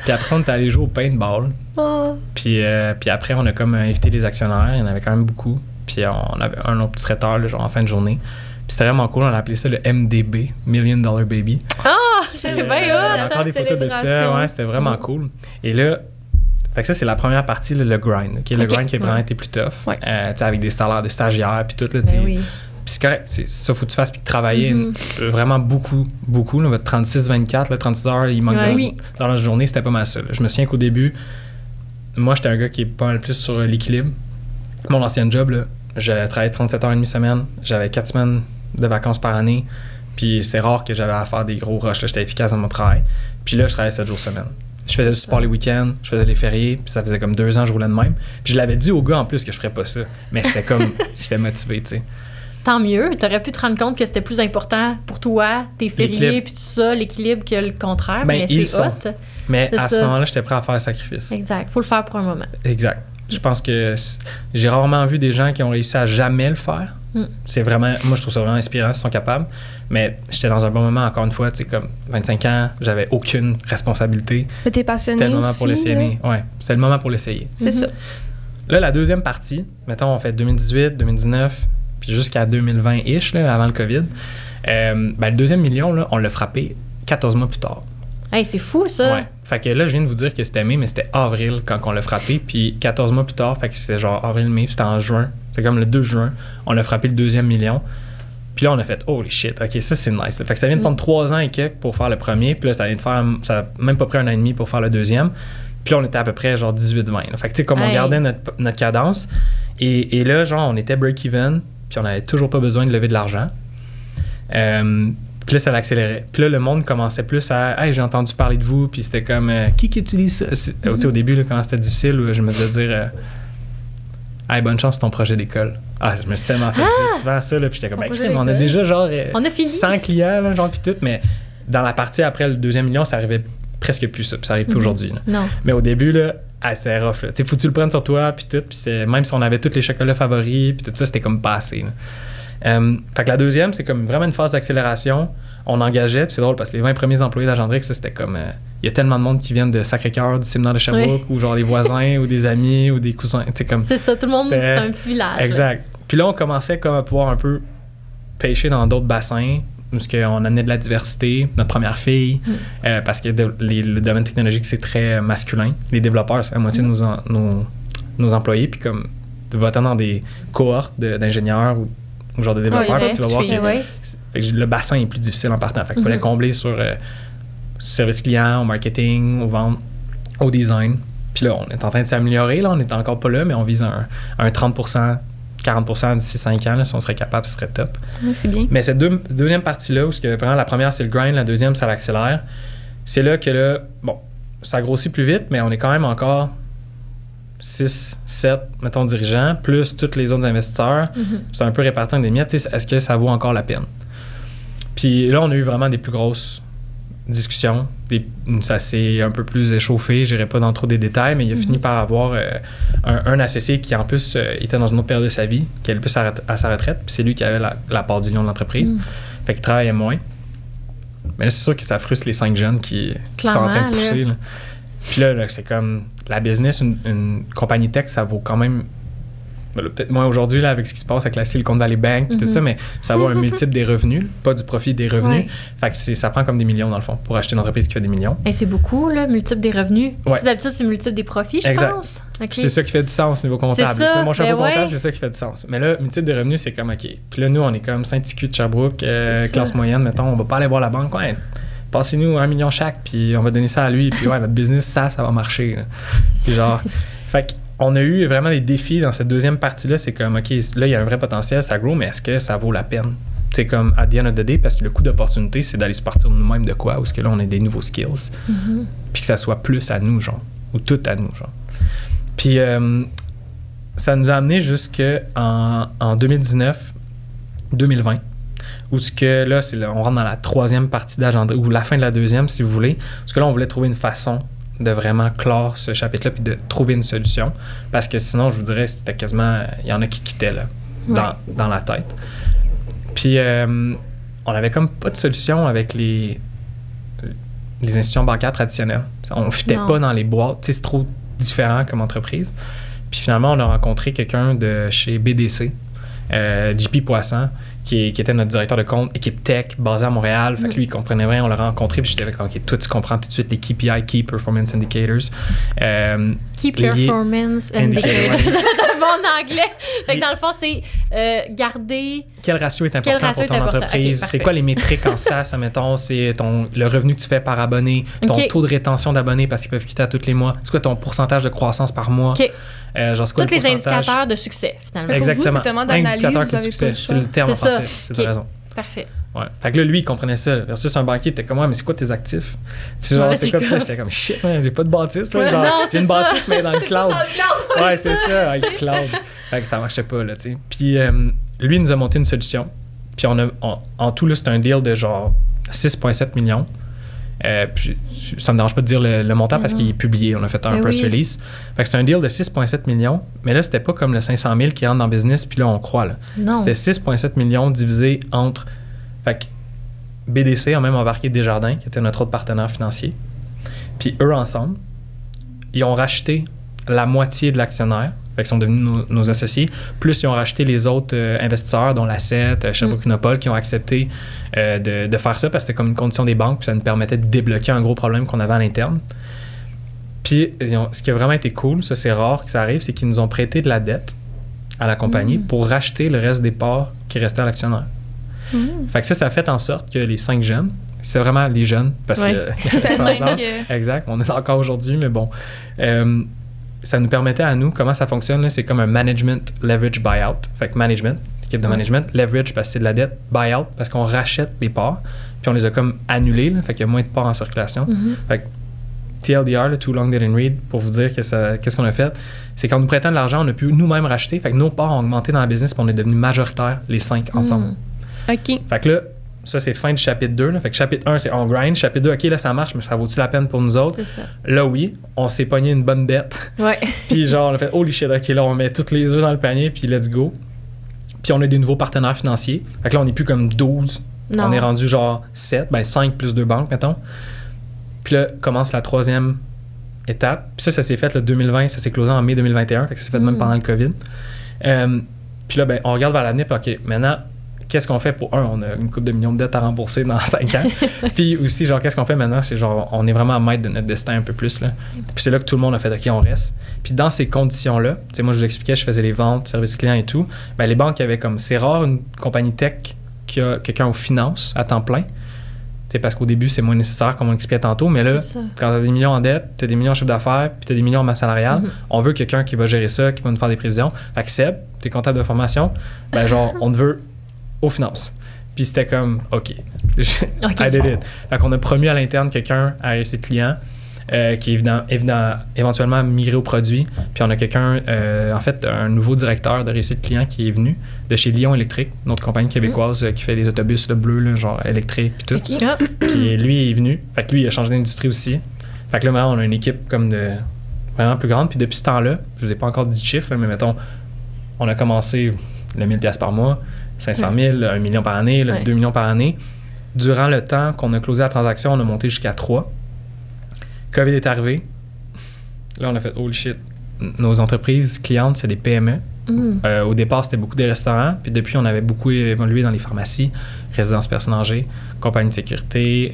Puis après ça, on est allé jouer au paintball. Oh. Puis après, on a comme invité des actionnaires. Il y en avait quand même beaucoup. Puis on avait un autre petit traiteur, là, genre en fin de journée. Puis c'était vraiment cool. On a appelé ça le MDB, $1 Million Baby. Ah! C'est bien hot! On a encore des photos de ça. Ouais, c'était vraiment cool. Et là... Fait que ça, c'est la première partie, le grind. Okay? Le grind qui a vraiment été plus tough. Ouais. Avec des salaires de stagiaires, puis tout. Là, oui. Puis c'est correct. Ça, faut que tu fasses, puis travailler vraiment beaucoup. Là, votre 36-24, 36 heures, il manque dans la journée, c'était pas mal ça. Là. Je me souviens qu'au début, moi, j'étais un gars qui est pas mal plus sur l'équilibre. Mon ancien job, là, je travaillais 37h30 semaine. J'avais 4 semaines de vacances par année. Puis c'est rare que j'avais à faire des gros rushs. Là, j'étais efficace dans mon travail. Puis là, je travaillais 7 jours semaine. Je faisais du support les week-ends, je faisais les fériés, puis ça faisait comme 2 ans que je roulais de même. Puis je l'avais dit aux gars en plus que je ferais pas ça. Mais j'étais motivé, tu sais. Tant mieux. Tu aurais pu te rendre compte que c'était plus important pour toi, tes fériés, puis tout ça, l'équilibre, que le contraire. Ben, mais c'est hot. Mais à ce moment-là, j'étais prêt à faire le sacrifice. Exact. Faut le faire pour un moment. Exact. Je pense que j'ai rarement vu des gens qui ont réussi à jamais le faire. C'est vraiment... Moi, je trouve ça vraiment inspirant s'ils sont capables. Mais j'étais dans un bon moment, encore une fois, tu sais, comme 25 ans, j'avais aucune responsabilité. Mais t'es passionné C'était le moment aussi, pour l'essayer. Ouais, c'était le moment pour l'essayer. C'est ça. Là, la deuxième partie, mettons, on fait 2018, 2019, puis jusqu'à 2020-ish, là, avant le COVID. Le deuxième million, là, on l'a frappé 14 mois plus tard. Hey, c'est fou, ça! Ouais. Fait que là, je viens de vous dire que c'était mai, mais c'était avril quand on l'a frappé. Puis 14 mois plus tard, fait que c'était genre avril-mai, puis c'était en juin. C'est comme le 2 juin, on a frappé le deuxième million. Puis là, on a fait « Holy shit, OK, ça, c'est nice. » Fait que ça vient de prendre 3 ans et quelques pour faire le premier. Puis là, ça a même pas pris 1 an et demi pour faire le deuxième. Puis là, on était à peu près genre 18-20. Fait que tu sais, comme on gardait notre cadence. Et là, genre, on était break-even, puis on n'avait toujours pas besoin de lever de l'argent. Puis là, ça l'accélérait. Puis là, le monde commençait plus à « Hey, j'ai entendu parler de vous. » Puis c'était comme « Qui utilise ça? » Au début, là, quand c'était difficile, je me disais dire « Hey, bonne chance pour ton projet d'école. » Ah, je me suis tellement fait dire souvent ça, là, puis j'étais comme « On a déjà genre on a fini. 100 clients, là, genre, puis tout. » Mais dans la partie après le deuxième million, ça arrivait presque plus ça. Puis ça arrive plus aujourd'hui. Là. Non. Mais au début, là, c'était rough. Tu sais, faut que tu le prennes sur toi, puis tout. Puis même si on avait tous les chocolats favoris, puis tout ça, c'était comme passé. Fait que la deuxième, c'est comme vraiment une phase d'accélération. On engageait, puis c'est drôle parce que les 20 premiers employés d'Agendrix, c'était comme... Il y a tellement de monde qui viennent de Sacré-Cœur, du séminaire de Sherbrooke, ou genre les voisins, ou des amis, ou des cousins. Comme, c'est ça, tout le monde, c'est un petit village. Exact. Puis là, on commençait comme à pouvoir un peu pêcher dans d'autres bassins, où on amenait de la diversité, notre première fille, parce que le domaine technologique, c'est très masculin. Les développeurs, c'est la moitié de nos employés, puis comme tu vas dans des cohortes d'ingénieurs ou genre de développeurs, puis tu vas voir que le bassin est plus difficile en partant. Fait qu'il fallait combler sur service client, au marketing, aux ventes, au design. Puis là, on est en train de s'améliorer. Là, on n'est encore pas là, mais on vise un 30%, 40% d'ici 5 ans. Là, si on serait capable, ce serait top. Oui, c'est bien. Mais cette deuxième partie-là, où vraiment la première, c'est le grind, la deuxième, ça l'accélère. C'est là que là, bon, ça grossit plus vite, mais on est quand même encore 6, 7, mettons, dirigeants, plus tous les autres investisseurs. C'est un peu réparti en des miettes. Est-ce que ça vaut encore la peine? Puis là, on a eu vraiment des plus grosses discussions. Ça s'est un peu plus échauffé. Je n'irai pas dans trop des détails, mais il a fini par avoir un associé qui, en plus, était dans une autre période de sa vie, qui allait plus à sa retraite. Puis c'est lui qui avait la part du lion de l'entreprise. Fait qu'il travaillait moins. Mais là, c'est sûr que ça frustre les 5 jeunes qui sont en train de pousser. Là. Puis là, c'est comme la business, une compagnie tech, ça vaut quand même, peut-être moins aujourd'hui là, avec ce qui se passe avec la Silicon Valley Bank et tout ça, mais ça vaut un multiple des revenus, pas du profit, des revenus. Fait que ça prend comme des millions dans le fond pour acheter une entreprise qui fait des millions. Et c'est beaucoup, là, multiple des revenus. D'habitude, c'est multiple des profits, je pense. Okay. C'est ça qui fait du sens au niveau comptable. C'est ça, mon chapeau comptable, c'est ça qui fait du sens. Mais là, multiple des revenus, c'est comme OK. Puis là, nous, on est comme Saint-Ticu de Sherbrooke, classe moyenne, mettons, on va pas aller voir la banque. Ouais, passez-nous 1 million chaque, puis on va donner ça à lui, puis notre business, ça va marcher. Là. Puis genre, fait qu'on a eu vraiment des défis dans cette deuxième partie-là. C'est comme, OK, là, il y a un vrai potentiel, ça grow, mais est-ce que ça vaut la peine? C'est comme, at the end of the day, parce que le coût d'opportunité, c'est d'aller se partir de nous-mêmes de quoi? Ou est-ce que là, on a des nouveaux skills? Puis que ça soit plus à nous, genre, ou tout à nous, genre. Puis ça nous a amené jusqu'en 2019-2020. Où ce que là, on rentre dans la troisième partie d'agenda, ou la fin de la deuxième, si vous voulez. Parce que là, on voulait trouver une façon de vraiment clore ce chapitre-là puis de trouver une solution. Parce que sinon, je vous dirais, c'était quasiment... Il y en a qui quittaient, là, dans la tête. Puis, on avait comme pas de solution avec les institutions bancaires traditionnelles. On ne fitait pas dans les boîtes. C'est trop différent comme entreprise. Puis finalement, on a rencontré quelqu'un de chez BDC, JP Poisson, qui était notre directeur de compte, équipe tech, basé à Montréal. Fait que lui, il comprenait rien. On l'a rencontré, puis j'étais avec, OK, toi, tu comprends tout de suite les KPI, Key Performance Indicators. Key Performance Indicators. Mon anglais. Fait que dans le fond, c'est garder... Quel ratio est important pour ton entreprise? Okay, c'est quoi les métriques en SaaS, admettons? C'est le revenu que tu fais par abonné, ton taux de rétention d'abonnés parce qu'ils peuvent quitter à tous les mois. C'est quoi ton pourcentage de croissance par mois? Genre, c'est quoi tous les indicateurs de succès, finalement. Exactement. Pour vous, c'est tellement d'analyse, indicateur de succès. C'est le terme en français. C'est de raison. Parfait. Ouais. Fait que là, lui, il comprenait ça. Versus un banquier, t'es comme, mais c'est quoi tes actifs? Puis genre, c'est quoi? J'étais comme, shit, man, j'ai pas de bâtisse. Là, genre, j'ai une bâtisse, mais dans le cloud. Ouais, c'est ça, avec le cloud. Fait que ça marchait pas, là, tu sais. Puis lui, il nous a monté une solution. Puis en tout, là, c'était un deal de genre 6,7 millions. Puis ça me dérange pas de dire le montant parce qu'il est publié. On a fait un press release. Fait que c'est un deal de 6,7 millions. Mais là, c'était pas comme le 500 000 qui rentre dans le business, puis là, on croit. Là. C'était 6,7 millions divisé entre... Fait que BDC a même embarqué Desjardins, qui était notre autre partenaire financier. Puis eux, ensemble, ils ont racheté la moitié de l'actionnaire. Fait qu'ils sont devenus nos associés. Plus, ils ont racheté les autres investisseurs, dont l'Asset, Sherbrooke Unopol, qui ont accepté de faire ça parce que c'était comme une condition des banques, puis ça nous permettait de débloquer un gros problème qu'on avait à l'interne. Puis, ce qui a vraiment été cool, ça c'est rare que ça arrive, c'est qu'ils nous ont prêté de la dette à la compagnie pour racheter le reste des parts qui restaient à l'actionnaire. Fait que ça a fait en sorte que les 5 jeunes, c'est vraiment les jeunes, parce que... Exact, on est encore aujourd'hui, mais bon... ça nous permettait à nous, comment ça fonctionne, là, c'est comme un management leverage buyout. Fait que management, équipe de management, leverage parce que c'est de la dette, buyout parce qu'on rachète des parts, puis on les a comme annulés, là, fait qu'il y a moins de parts en circulation. Fait que TLDR, là, Too Long Didn't Read, pour vous dire qu'est-ce qu'on a fait, c'est qu'en nous prêtant de l'argent, on a pu nous-mêmes racheter, fait que nos parts ont augmenté dans la business, puis on est devenus majoritaires, les 5 ensemble. OK. Fait que là, ça, c'est fin du chapitre 2. Là. Fait que chapitre 1, c'est on grind. Chapitre 2, OK, là, ça marche, mais ça vaut-tu la peine pour nous autres? C'est ça. Là, oui, on s'est pogné une bonne dette. Ouais. Puis genre, on a fait, holy shit, OK, là, on met toutes les œufs dans le panier, puis let's go. Puis on a des nouveaux partenaires financiers. Fait que là, on n'est plus comme 12. Non. On est rendu genre 7, 5 plus 2 banques, mettons. Puis là, commence la 3e étape. Puis ça s'est fait le 2020, ça s'est closé en mai 2021. Fait que ça s'est fait même pendant le COVID. Puis là, on regarde vers l'avenir. Puis OK, maintenant, qu'est-ce qu'on fait pour on a une couple de millions de dettes à rembourser dans 5 ans. Puis aussi, genre, qu'est-ce qu'on fait maintenant? C'est genre, on est vraiment à maître de notre destin un peu plus, là. Puis c'est là que tout le monde a fait, OK, on reste. Puis dans ces conditions-là, tu sais, moi, je vous expliquais, je faisais les ventes, services clients et tout. Les banques avaient comme, c'est rare une compagnie tech qui a quelqu'un aux finances à temps plein. Tu sais, parce qu'au début, c'est moins nécessaire, comme on expliquait tantôt. Mais là, quand tu as des millions en dette, tu as des millions en chiffre d'affaires, puis tu as des millions en masse salariale, on veut quelqu'un qui va gérer ça, qui va nous faire des prévisions. Fait que Seb, tu es comptable de formation, genre, on te veut aux finances. Puis c'était comme, OK, I did it. Fait qu'on a promu à l'interne quelqu'un à réussite client qui est éventuellement migré au produit. Puis on a quelqu'un, en fait, un nouveau directeur de réussite client qui est venu de chez Lyon Électrique, une autre compagnie québécoise qui fait des autobus bleus, là, genre électriques puis tout. Okay. Puis lui est venu. Fait que lui, il a changé d'industrie aussi. Fait que là, maintenant, on a une équipe comme de vraiment plus grande. Puis depuis ce temps-là, je vous ai pas encore dit de chiffres, mais mettons, on a commencé le 1000$ par mois, 500 000, 1 million par année, 2 millions par année. Durant le temps qu'on a closé la transaction, on a monté jusqu'à 3. COVID est arrivé. Là, on a fait « Holy shit ». Nos entreprises clientes, c'est des PME. Au départ, c'était beaucoup des restaurants. Puis depuis, on avait beaucoup évolué dans les pharmacies, résidences personnes âgées, compagnies de sécurité,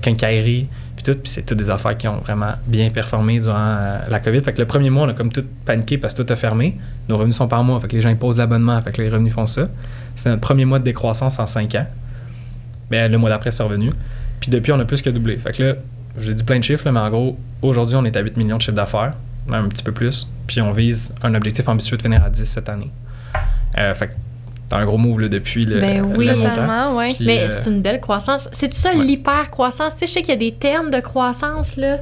quincaillerie, puis tout. Puis c'est toutes des affaires qui ont vraiment bien performé durant la COVID. Fait que le premier mois, on a comme tout paniqué parce que tout a fermé. Nos revenus sont par mois. Fait que les gens ils posent l'abonnement. Fait que les revenus font ça. C'est notre premier mois de décroissance en 5 ans. Mais le mois d'après, c'est revenu. Puis depuis, on a plus que doublé. Fait que là, je vous ai dit plein de chiffres, là, mais en gros, aujourd'hui, on est à 8 millions de chiffre d'affaires, même un petit peu plus. Puis on vise un objectif ambitieux de finir à 10 cette année. Fait que t'as un gros move là, depuis le totalement, oui. Mais c'est une belle croissance. C'est-tu ça, l'hyper-croissance? Tu sais, je sais qu'il y a des termes de croissance, là.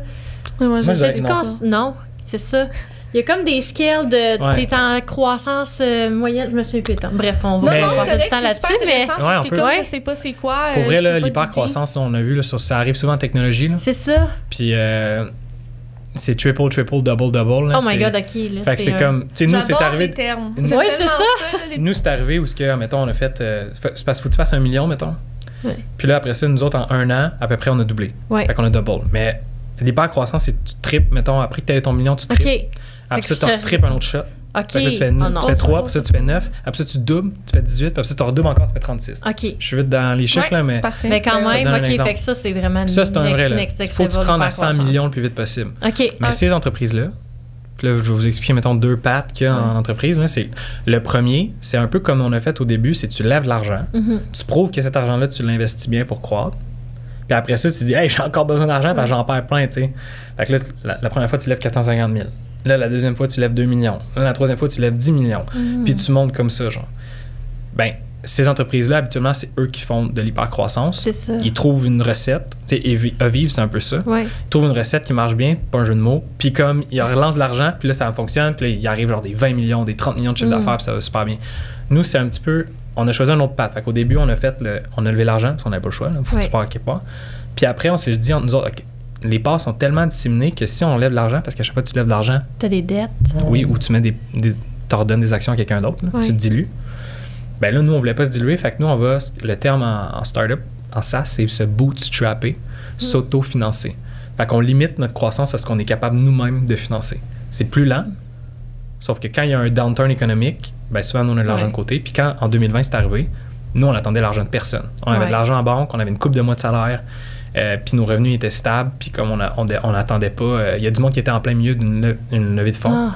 Oui, moi, je sais. Non, c'est ça. Il y a comme des scales de... T'es en croissance moyenne, je me souviens plus. Bref, on va passer du temps là-dessus, mais... Parce que comme je sais pas c'est quoi... Pour vrai, là, l'hyper-croissance, on a vu, là, ça arrive souvent en technologie. Là. C'est ça. Puis c'est triple, double. Là, oh my God, OK. Là, fait que c'est comme... Tu sais, nous, c'est arrivé... Les termes. Oui, c'est ça. Nous, c'est arrivé où, mettons, on a fait... c'est parce qu'il faut que tu fasses 1 million, mettons. Ouais. Puis là, après ça, nous autres, en 1 an, à peu près, on a doublé. Ouais. Fait qu'on a double. Mais l'hyper-croissance, c'est tu triples, mettons, après que tu as eu ton million, tu triples. OK. Après ça, tu retriples un autre shot. OK. Fait que là, tu fais 3, après ça, tu fais 9. Après ça, tu doubles, tu fais 18. Puis après ça, tu redoubles encore, tu fais 36. OK. Je suis vite dans les chiffres, là, mais... c'est parfait. Mais quand même, OK, fait que ça, c'est vraiment ça, c'est un vrai, là. Il faut que tu te rendes à 100 millions le plus vite possible. OK. Mais ces entreprises-là, puis là, je vais vous expliquer, mettons, 2 pattes qu'il y a en entreprise. Là, c'est, le premier, c'est un peu comme on a fait au début, c'est tu lèves de l'argent. Tu prouves que cet argent-là, tu l'investis bien pour croître. Puis après ça, tu dis, hey, j'ai encore besoin d'argent, parce que j'en perds plein, tu sais. Fait que là, la première fois, tu lèves 450 000. Là, la deuxième fois, tu lèves 2 millions. Là, la troisième fois, tu lèves 10 millions. Puis tu montes comme ça, genre. Ben, ces entreprises-là, habituellement, c'est eux qui font de l'hypercroissance. C'est ça. Ils trouvent une recette. Tu sais, Aviv, c'est un peu ça. Ouais. Ils trouvent une recette qui marche bien, pas un jeu de mots. Puis comme, ils relancent de l'argent, puis là, ça fonctionne. Puis là, il arrive genre des 20 millions, des 30 millions de chiffre d'affaires, puis ça va super bien. Nous, c'est un petit peu... On a choisi un autre path. Fait qu'au début, on a levé l'argent, parce qu'on n'avait pas le choix. Il faut que tu pars quelque part. Puis après, on s'est dit, nous autres, OK, les parts sont tellement disséminées que si on lève de l'argent, parce qu'à chaque fois que tu lèves de l'argent... Tu as des dettes. Oui, ou tu mets t'ordonnes des actions à quelqu'un d'autre, tu te dilues. Ben là, nous, on voulait pas se diluer, fait que nous, on va... Le terme en startup, en SaaS, c'est se bootstrapper, s'auto-financer. Fait qu'on limite notre croissance à ce qu'on est capable nous-mêmes de financer. C'est plus lent, sauf que quand il y a un downturn économique, ben souvent, nous, on a de l'argent de côté. Puis quand, en 2020, c'est arrivé, nous, on attendait l'argent de personne. On avait de l'argent en banque, on avait une couple de mois de salaire, puis nos revenus étaient stables, puis comme on n'attendait pas... Il y a du monde qui était en plein milieu d'une levée de fonds.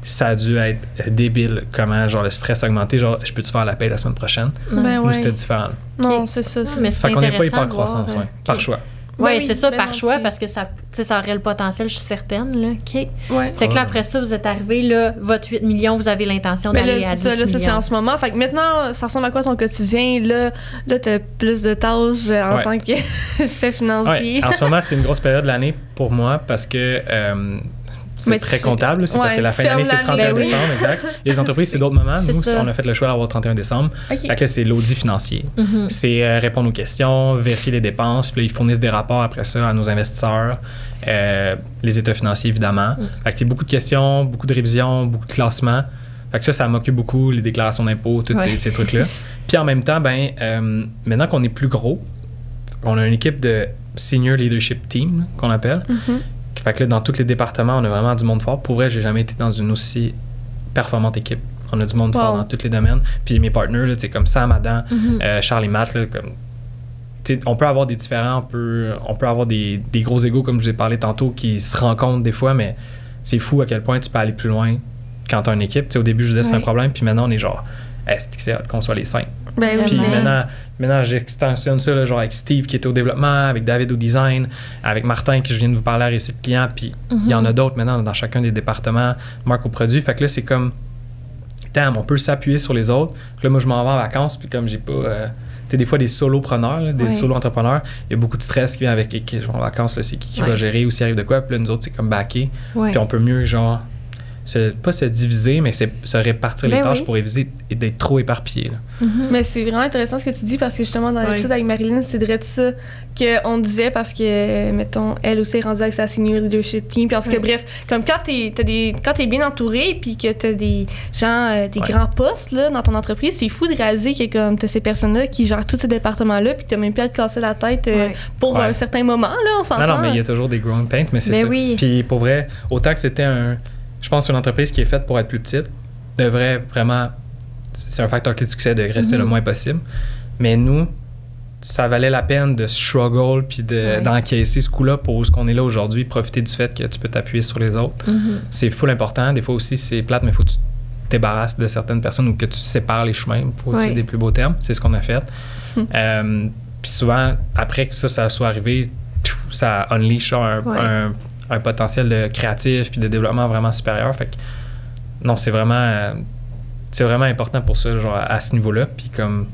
Ça a dû être débile, comment, genre, le stress a augmenté, genre, je peux-tu faire la paie la semaine prochaine? Ben c'était différent. Non, c'est ça. Mais fait qu'on n'est pas hyper croissance, par choix. Oui, c'est ça, par choix, parce que ça aurait le potentiel, je suis certaine. Là. OK. Fait que là, après ça, vous êtes arrivé, là, votre 8 millions, vous avez l'intention d'aller à 10 millions. Ça, c'est en ce moment. Fait que maintenant, ça ressemble à quoi ton quotidien? Là tu as plus de tâches en tant que chef financier. Ouais. En ce moment, c'est une grosse période de l'année pour moi parce que... c'est très comptable, c'est parce que la fin d'année, c'est le 31 décembre, exact. Les entreprises, c'est d'autres moments. Nous, on a fait le choix d'avoir le 31 décembre. Fait que là, c'est l'audit financier. C'est répondre aux questions, vérifier les dépenses, puis là, ils fournissent des rapports après ça à nos investisseurs, les états financiers, évidemment. Fait que c'est beaucoup de questions, beaucoup de révisions, beaucoup de classements. Fait que ça m'occupe beaucoup, les déclarations d'impôts, tous ces trucs-là. Puis en même temps, maintenant qu'on est plus gros, on a une équipe de Senior Leadership Team, qu'on appelle. Fait que là, dans tous les départements, on a vraiment du monde fort. Pour vrai, j'ai jamais été dans une aussi performante équipe. On a du monde fort dans tous les domaines. Puis mes partners, là, comme Sam, Adam, Charles et Matt, là, comme... on peut avoir des différents, on peut avoir des gros égos, comme je vous ai parlé tantôt, qui se rencontrent des fois, mais c'est fou à quel point tu peux aller plus loin quand tu as une équipe. Au début, je disais c'est un problème, puis maintenant, on est genre, c'est hâte qu'on soit les 5. Puis maintenant j'extensionne ça, là, genre avec Steve qui était au développement, avec David au design, avec Martin que je viens de vous parler à réussite client, puis il y en a d'autres maintenant dans chacun des départements, Marc au produit. Fait que là, c'est comme, on peut s'appuyer sur les autres. Là, moi, je m'en vais en vacances, puis comme j'ai pas... des fois, des solopreneurs, là, des solo-entrepreneurs, il y a beaucoup de stress qui vient avec je vais en vacances, là, c'est qui va gérer ou s'il arrive de quoi. Puis là, nous autres, c'est comme backer. Puis on peut mieux, genre, pas se diviser, mais se répartir les tâches pour éviter d'être trop éparpillés. Mais c'est vraiment intéressant ce que tu dis parce que justement, dans l'épisode avec Marilyn, c'est direct ça qu'on disait parce que, mettons, elle aussi est rendue avec sa senior leadership team. Puis en tout cas, bref, comme quand t'es bien entouré puis que t'as des gens, des grands postes là, dans ton entreprise, c'est fou de réaliser que comme t'as ces personnes-là qui gèrent tous ces départements-là puis que t'as même plus à te casser la tête pour un certain moment, là, on s'entend. Non, mais il y a toujours des growing pains, mais c'est ça. Puis pour vrai, autant que c'était je pense qu'une entreprise qui est faite pour être plus petite devrait vraiment... C'est un facteur clé de succès de rester le moins possible. Mais nous, ça valait la peine de struggle puis d'encaisser ce coup-là pour ce qu'on est là aujourd'hui, profiter du fait que tu peux t'appuyer sur les autres. C'est full important. Des fois aussi, c'est plate, mais il faut que tu te débarrasses de certaines personnes ou que tu sépares les chemins pour utiliser des plus beaux termes. C'est ce qu'on a fait. Puis souvent, après que ça soit arrivé, ça unleash un potentiel de créatif puis de développement vraiment supérieur. Fait que non, c'est vraiment important pour ça, genre à ce niveau-là. Puis comme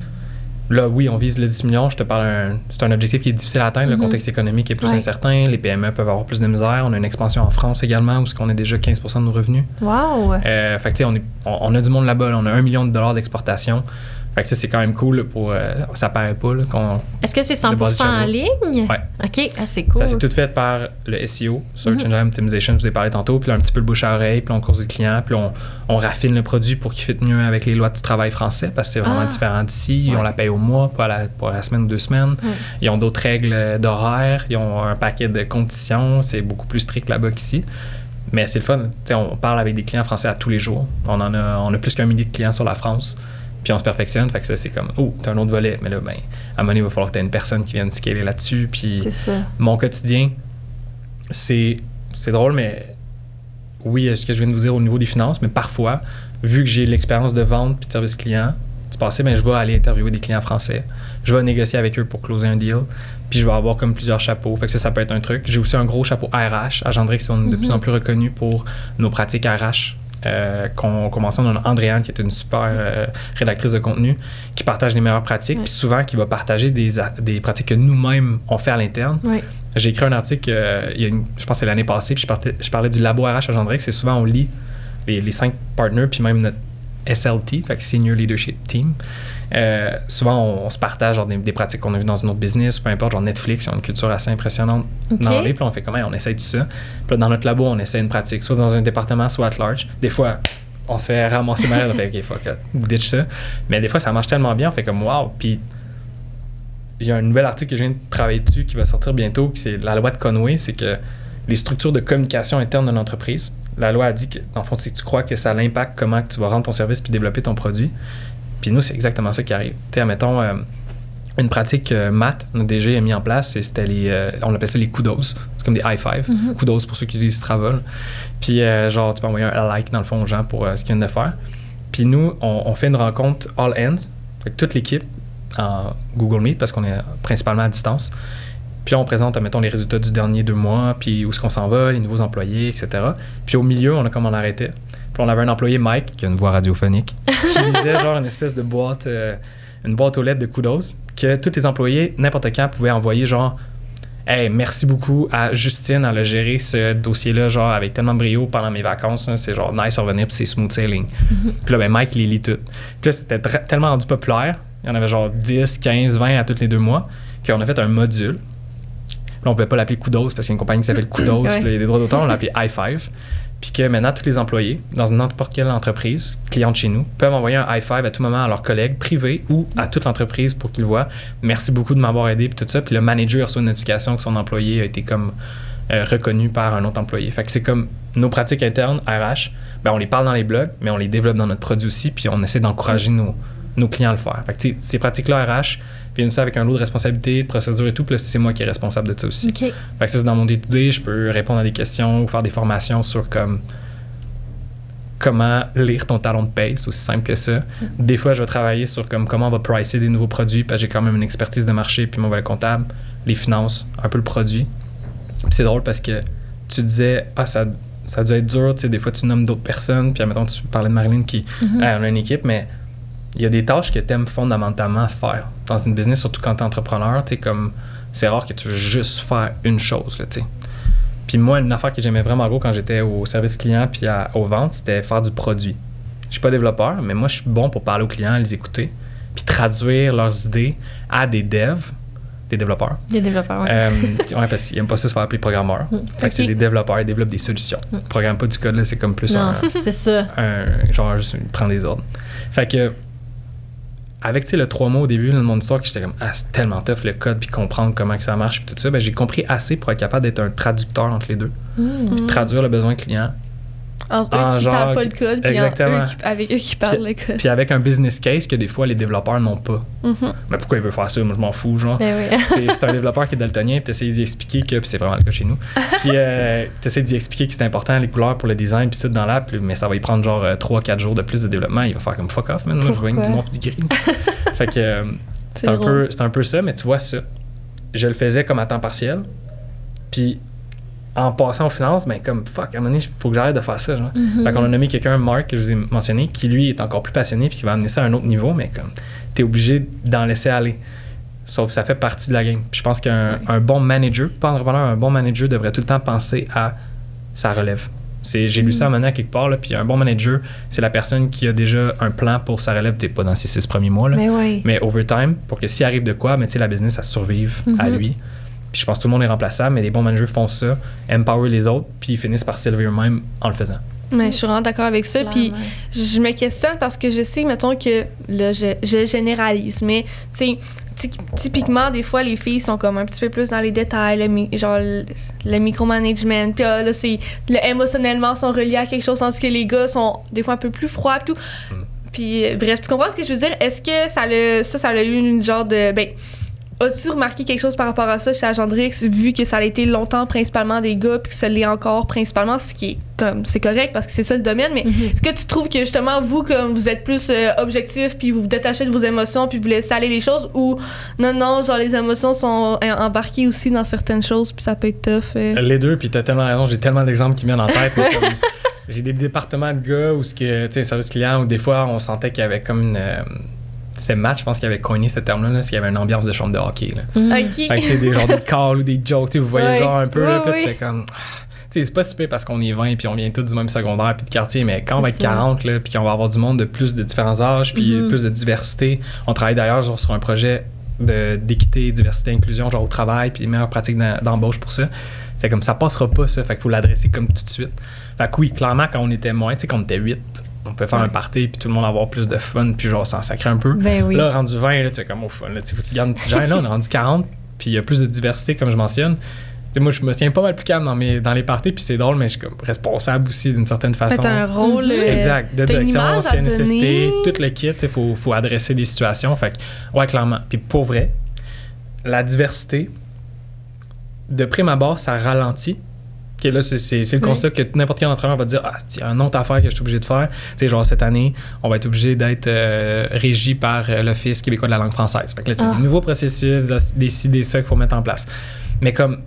là, oui, on vise le 10 millions. Je te parle c'est un objectif qui est difficile à atteindre. Le contexte économique est plus incertain. Les PME peuvent avoir plus de misère. On a une expansion en France également où on a déjà 15% de nos revenus. Wow! Fait que tu sais, on a du monde là-bas. On a $1 million d'exportation. Fait que ça, c'est quand même cool là, pour... ça paraît pas. Là, est-ce que c'est 100% en ligne? Oui. OK, c'est cool. Ça, c'est tout fait par le SEO, Search Engine Optimization, je vous ai parlé tantôt, puis là, un petit peu le bouche à oreille, puis on course du client, puis on raffine le produit pour qu'il fitte mieux avec les lois du travail français, parce que c'est vraiment différent d'ici. On la paye au mois, pas à la semaine ou 2 semaines. Ils ont d'autres règles d'horaire, ils ont un paquet de conditions, c'est beaucoup plus strict là-bas qu'ici. Mais c'est le fun. T'sais, on parle avec des clients français à tous les jours. On a plus qu'1 millier de clients sur la France. Puis on se perfectionne, fait que ça, c'est comme, t'as un autre volet. Mais là, à un moment donné, il va falloir que t'aies une personne qui vienne scaler là-dessus. Puis mon quotidien, c'est drôle, mais oui, ce que je viens de vous dire au niveau des finances, mais parfois, vu que j'ai l'expérience de vente puis de service client du passé, je vais aller interviewer des clients français. Je vais négocier avec eux pour closer un deal. Puis je vais avoir comme plusieurs chapeaux. Fait que ça peut être un truc. J'ai aussi un gros chapeau RH. Agendrix, on est de plus en plus reconnus pour nos pratiques RH. qu'on mentionne, on a Andréane qui est une super rédactrice de contenu qui partage les meilleures pratiques, puis souvent qui va partager des pratiques que nous-mêmes on fait à l'interne. J'ai écrit un article, je pense que c'est l'année passée, puis je parlais du labo RH à Agendrix, et souvent on lit les 5 partners, puis même notre SLT, fait que Senior Leadership Team. Souvent, on se partage genre, des pratiques qu'on a vues dans un autre business, peu importe, genre Netflix, ils ont une culture assez impressionnante dans le livre, puis on fait comment on essaye tout ça. Puis là, dans notre labo, on essaie une pratique, soit dans un département, soit at large. Des fois, on se fait ramasser malade, on fait OK, fuck, ditch ça. Mais des fois, ça marche tellement bien, on fait comme wow. Puis il y a un nouvel article que je viens de travailler dessus qui va sortir bientôt, qui c'est la loi de Conway, c'est que les structures de communication interne de l'entreprise, la loi a dit que, dans le fond, c'est que tu crois que ça impacte comment tu vas rendre ton service puis développer ton produit. Puis nous, c'est exactement ça qui arrive. Tu sais, admettons, une pratique Matt, notre DG a mis en place, c'était on appelle ça les kudos. C'est comme des high five. Kudos pour ceux qui utilisent Travel. Puis genre, tu peux envoyer un like, dans le fond, aux gens pour ce qu'ils viennent de faire. Puis nous, on fait une rencontre all hands, avec toute l'équipe en Google Meet, parce qu'on est principalement à distance. Puis là, on présente, admettons, les résultats du dernier 2 mois, puis où est-ce qu'on s'en va, les nouveaux employés, etc. Puis au milieu, on a comme on arrêtait. Puis on avait un employé, Mike, qui a une voix radiophonique, qui lisait genre une espèce de boîte, une boîte aux lettres de kudos, que tous les employés, n'importe quand, pouvaient envoyer genre « Hey, merci beaucoup à Justine, elle a géré ce dossier-là genre avec tellement de brio pendant mes vacances, là, c'est genre nice à revenir, puis c'est smooth sailing. Puis là, Mike, il les lit toutes. Puis là, c'était tellement rendu populaire, il y en avait genre 10, 15, 20 à tous les 2 mois, qu'on a fait un module. Là, on ne pouvait pas l'appeler Kudos parce qu'il y a une compagnie qui s'appelle Kudos, puis il y a des droits d'auteur, on l'a appelé High Five. Puis que maintenant, tous les employés, dans n'importe quelle entreprise, cliente chez nous, peuvent envoyer un high five à tout moment à leurs collègues privés ou à toute l'entreprise pour qu'ils voient « Merci beaucoup de m'avoir aidé », puis tout ça. Puis le manager reçoit une notification que son employé a été comme reconnu par un autre employé. Fait que c'est comme nos pratiques internes, RH, ben on les parle dans les blogs, mais on les développe dans notre produit aussi, puis on essaie d'encourager nos clients à le faire. Fait que ces pratiques-là, RH, viennent ça avec un lot de responsabilités, de procédures et tout, puis là, c'est moi qui est responsable de ça aussi. Okay. Fait que ça, c'est dans mon day-to-day, je peux répondre à des questions ou faire des formations sur comme comment lire ton talon de paye, c'est aussi simple que ça. Des fois, je vais travailler sur comme comment on va pricer des nouveaux produits, parce que j'ai quand même une expertise de marché, puis mon volet comptable, les finances, un peu le produit. Puis c'est drôle parce que tu disais, ça a dû être dur, tu sais, des fois tu nommes d'autres personnes, puis admettons, tu parlais de Marilyn qui on a une équipe, mais il y a des tâches que tu aimes fondamentalement faire dans une business, surtout quand tu es entrepreneur. Comme, c'est rare que tu veux juste faire une chose. Là, puis moi, une affaire que j'aimais vraiment gros quand j'étais au service client puis aux ventes, c'était faire du produit. Je suis pas développeur, mais moi, je suis bon pour parler aux clients, les écouter, puis traduire leurs idées à des devs, des développeurs. Des développeurs, oui. Ouais, parce qu'ils n'aiment pas ça se faire appeler programmeur. Fait que c'est des développeurs, ils développent des solutions. Ils ne programment pas du code, là, c'est comme plus c'est ça. genre, juste prendre des ordres. Fait que avec le 3 mois au début de mon histoire, que j'étais comme c'est tellement tough le code puis comprendre comment que ça marche puis tout ça, ben j'ai compris assez pour être capable d'être un traducteur entre les deux. Puis traduire le besoin client. Entre eux qui parlent pas le code, puis avec eux qui parlent le code. Puis avec un business case que des fois les développeurs n'ont pas. Mais pourquoi il veut faire ça? Moi, je m'en fous, genre. C'est un développeur qui est daltonien, puis t'essayes d'y expliquer que, puis c'est vraiment le cas chez nous, puis t'essayes d'y expliquer que c'est important, les couleurs pour le design, puis tout dans l'app, mais ça va y prendre genre 3-4 jours de plus de développement. Il va faire comme fuck off, man. Moi, je vois du noir puis du gris. Fait que c'est un peu ça, mais tu vois ça. Je le faisais comme à temps partiel, puis en passant aux finances, ben comme fuck, à un moment donné, il faut que j'arrête de faire ça. Genre. Fait qu'on a nommé quelqu'un, Marc, que je vous ai mentionné, qui lui est encore plus passionné puis qui va amener ça à un autre niveau, mais comme t'es obligé d'en laisser aller. Sauf que ça fait partie de la game. Puis je pense qu'un bon manager, pas entrepreneur, un bon manager devrait tout le temps penser à sa relève. J'ai lu ça à un moment donné quelque part, là, puis un bon manager, c'est la personne qui a déjà un plan pour sa relève, pas dans ses 6 premiers mois, là, mais over time, pour que s'il arrive de quoi, ben, la business, elle survive à lui. Puis je pense que tout le monde est remplaçable, mais les bons managers font ça, empower les autres, puis ils finissent par s'élever eux-mêmes en le faisant. Mais je suis vraiment d'accord avec ça. Puis je me questionne parce que je sais, mettons que là, je généralise, mais tu sais, typiquement, des fois, les filles sont comme un petit peu plus dans les détails, genre le micromanagement. Puis là, émotionnellement, sont reliés à quelque chose, tandis que les gars sont des fois un peu plus froids et tout. Puis bref, tu comprends ce que je veux dire? Est-ce que ça a eu une genre de... As-tu remarqué quelque chose par rapport à ça chez Agendrix, vu que ça a été longtemps principalement des gars, puis que ça l'est encore principalement, ce qui est comme, c'est correct parce que c'est ça le domaine, mais est-ce que tu trouves que justement, vous, comme vous êtes plus objectif, puis vous vous détachez de vos émotions, puis vous laissez aller les choses, ou non, genre les émotions sont embarquées aussi dans certaines choses, puis ça peut être tough? Les deux, puis t'as tellement raison, j'ai tellement d'exemples qui me viennent en tête. J'ai des départements de gars où, tu sais, service client, où des fois, on sentait qu'il y avait comme une... c'est Matt, je pense qu'il avait coiné ce terme-là, parce qu'il y avait une ambiance de chambre de hockey. Là. OK. Fait que, des genres de calls ou des jokes, vous voyez genre un peu, là, puis tu fais comme... Tu sais, c'est pas si pire parce qu'on est 20 puis on vient tous du même secondaire puis de quartier, mais quand on va être 40, là, puis qu'on va avoir du monde de plus de différents âges, puis plus de diversité, on travaille d'ailleurs genre, sur un projet d'équité, diversité, inclusion, genre au travail, puis les meilleures pratiques d'embauche pour ça. C'est comme ça passera pas, ça, fait qu'il faut l'adresser comme tout de suite. Fait que oui, clairement, quand on était moins, tu sais, quand on était 8, on peut faire un party puis tout le monde avoir plus de fun puis genre s'en sacrer un peu. Là, rendu 20, là, tu fais comme au fun. Là, tu gardes une petite gêne, là, on est rendu 40 puis il y a plus de diversité, comme je mentionne. T'sais, moi, je me tiens pas mal plus calme dans les parties, puis c'est drôle, mais je suis comme responsable aussi d'une certaine façon. T'as un rôle. Exact. De direction, c'est une nécessité, tout le kit, il faut adresser des situations. Fait que, ouais, clairement. Puis pour vrai, la diversité, de prime abord, ça ralentit. Okay, là, c'est le constat que n'importe quel entraîneur va dire il y a une autre affaire que je suis obligé de faire. Tu sais, genre cette année, on va être obligé d'être régi par l'Office québécois de la langue française. Fait que là, c'est des nouveaux processus, des ça qu'il faut mettre en place. Mais comme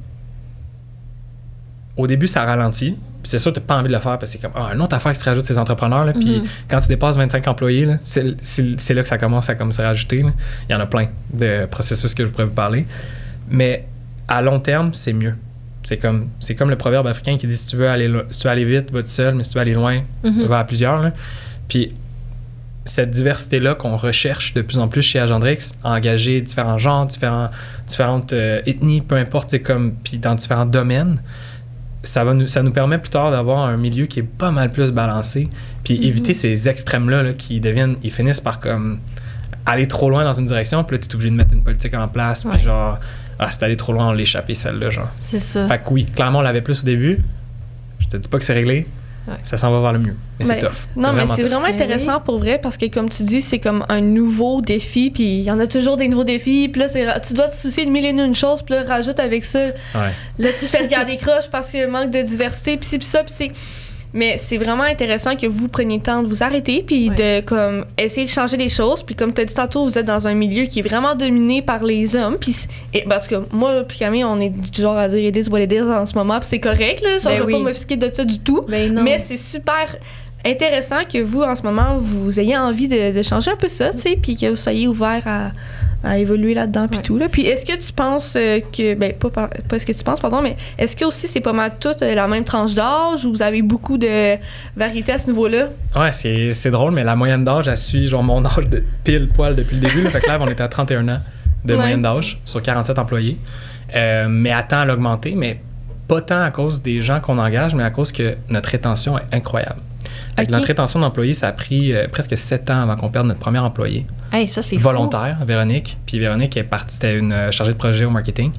au début, ça ralentit. Puis c'est sûr, tu n'as pas envie de le faire parce que c'est comme une autre affaire qui se rajoute ces entrepreneurs. Là, puis quand tu dépasses 25 employés, là, c'est là que ça commence à comme se rajouter. Là. Il y en a plein de processus que je pourrais vous parler. Mais à long terme, c'est mieux. C'est comme le proverbe africain qui dit si tu veux aller vite, va tout seul, mais si tu veux aller loin, va à plusieurs. Là. Puis cette diversité-là qu'on recherche de plus en plus chez Agendrix, engager différents genres, différentes ethnies, peu importe, puis dans différents domaines, ça nous permet plus tard d'avoir un milieu qui est pas mal plus balancé, puis éviter ces extrêmes-là là, ils finissent par comme aller trop loin dans une direction, puis là, tu es obligé de mettre une politique en place, puis genre, c'est allé trop loin, on l'a échappé celle-là, genre. C'est ça. Fait que oui, clairement, on l'avait plus au début. Je te dis pas que c'est réglé. Ça s'en va vers le mieux. Mais c'est tough. Non, mais c'est vraiment intéressant pour vrai parce que, comme tu dis, c'est comme un nouveau défi. Puis il y en a toujours des nouveaux défis. Puis là, tu dois te soucier de mille et une choses. Puis là, rajoute avec ça. Là, tu te fais regarder croche parce qu'il manque de diversité. Puis ça. Puis c'est. Mais c'est vraiment intéressant que vous preniez le temps de vous arrêter puis de comme essayer de changer les choses. Puis comme tu as dit tantôt, vous êtes dans un milieu qui est vraiment dominé par les hommes. Puis parce que moi puis Camille, on est du genre à dire it is what it is en ce moment. Puis c'est correct, là. Je ne vais pas m'offusquer de ça du tout. Mais c'est super intéressant que vous, en ce moment, vous ayez envie de changer un peu ça, tu sais, puis que vous soyez ouvert à évoluer là-dedans puis tout là. Puis est-ce que tu penses que pas ce que tu penses pardon, mais est-ce que aussi c'est pas mal toute la même tranche d'âge ou vous avez beaucoup de variété à ce niveau-là? Ouais, c'est drôle, mais la moyenne d'âge, elle suit genre mon âge de pile poil depuis le début. Là, fait que là, on était à 31 ans de moyenne d'âge sur 47 employés. Mais à temps à l'augmenter, mais pas tant à cause des gens qu'on engage, mais à cause que notre rétention est incroyable. Notre rétention d'employés, ça a pris presque 7 ans avant qu'on perde notre premier employé. Hey, ça, c'est volontaire, fou. Véronique. Puis Véronique est partie, c'était une chargée de projet au marketing.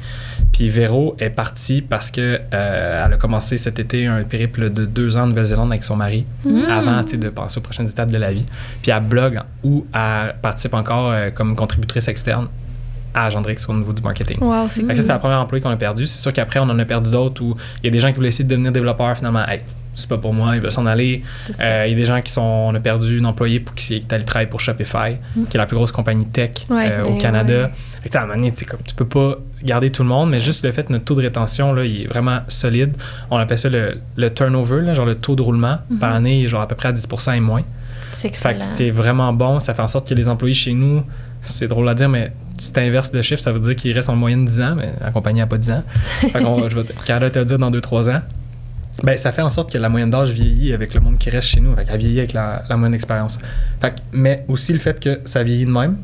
Puis Véro est partie parce que elle a commencé cet été un périple de 2 ans en Nouvelle-Zélande avec son mari, avant de passer aux prochaines étapes de la vie. Puis elle blogue ou elle participe encore comme contributrice externe à Agendrix au niveau du marketing. Wow, c'est ça, c'est la première employée qu'on a perdue. C'est sûr qu'après, on en a perdu d'autres où il y a des gens qui voulaient essayer de devenir développeurs, finalement, hey, c'est pas pour moi, ils veulent s'en aller. Il y a des gens on a perdu une employée qui est allée travailler pour Shopify, qui est la plus grosse compagnie tech au Canada. Fait que, à un moment donné, tu peux pas garder tout le monde, mais juste le fait que notre taux de rétention, là, il est vraiment solide. On appelle ça le turnover, là, genre le taux de roulement par année, il est genre à peu près à 10% et moins. C'est excellent. Fait que c'est vraiment bon. Ça fait en sorte que les employés chez nous, c'est drôle à dire, mais si tu inverses le chiffre, ça veut dire qu'ils restent en moyenne 10 ans, mais la compagnie n'a pas 10 ans. Fait que je vais te le dire dans 2-3 ans. Ben, ça fait en sorte que la moyenne d'âge vieillit avec le monde qui reste chez nous. Fait qu'elle vieillit avec la moyenne d'expérience. Mais aussi le fait que ça vieillit de même,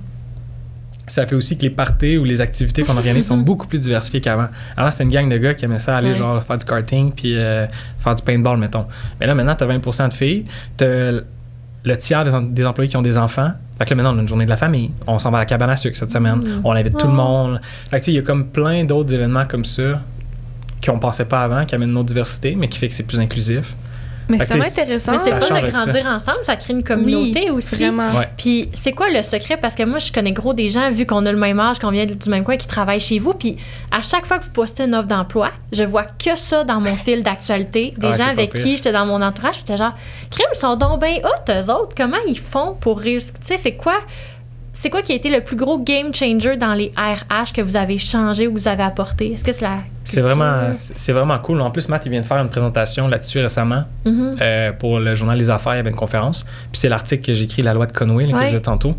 ça fait aussi que les parties ou les activités qu'on organise sont beaucoup plus diversifiées qu'avant. Avant, c'était une gang de gars qui aimaient ça aller genre faire du karting puis faire du paintball, mettons. Mais là, maintenant, tu as 20% de filles. Tu as le tiers des employés qui ont des enfants. Fait que là, maintenant, on a une journée de la famille. On s'en va à la cabane à sucre cette semaine. On invite tout le monde. Fait que tu sais, il y a comme plein d'autres événements comme ça qu'on pensait pas avant, qui amènent une autre diversité, mais qui fait que c'est plus inclusif. Mais c'est vraiment intéressant. Mais c'est pas de grandir ensemble, ça crée une communauté aussi. Vraiment. Ouais. Puis c'est quoi le secret? Parce que moi, je connais gros des gens, vu qu'on a le même âge, qu'on vient du même coin, qui travaillent chez vous. Puis à chaque fois que vous postez une offre d'emploi, je vois que ça dans mon fil d'actualité. Des gens avec qui j'étais dans mon entourage, j'étais genre, crime, ils sont donc bien hot, eux autres. Comment ils font pour réussir? Tu sais, c'est quoi qui a été le plus gros game changer dans les RH que vous avez changé ou que vous avez apporté? Est-ce que c'est la culture? C'est vraiment cool. En plus, Matt, il vient de faire une présentation là-dessus récemment pour le journal Les Affaires. Il y avait une conférence. Puis c'est l'article que j'ai écrit, La loi de Conway, là, que je disais tantôt.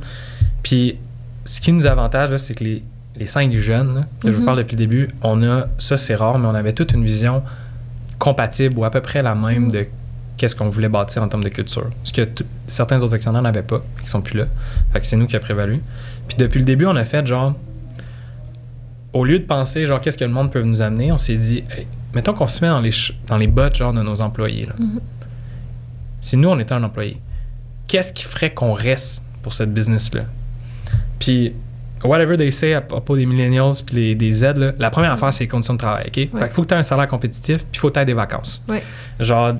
Puis ce qui nous avantage, là, c'est que les 5 jeunes là, que je vous parle depuis le début, ça c'est rare, mais on avait toute une vision compatible ou à peu près la même de qu'est-ce qu'on voulait bâtir en termes de culture. Ce que certains autres actionnaires n'avaient pas, qui sont plus là. Fait que c'est nous qui a prévalu. Puis depuis le début, on a fait genre, au lieu de penser genre qu'est-ce que le monde peut nous amener, on s'est dit, hey, mettons qu'on se met dans les bottes genre de nos employés. Là. Si nous, on était un employé, qu'est-ce qui ferait qu'on reste pour cette business-là? Puis, whatever they say à propos des millennials puis des Z, là, la première affaire, c'est les conditions de travail. OK? Fait qu'il faut que tu aies un salaire compétitif puis il faut que tu aies des vacances. Genre,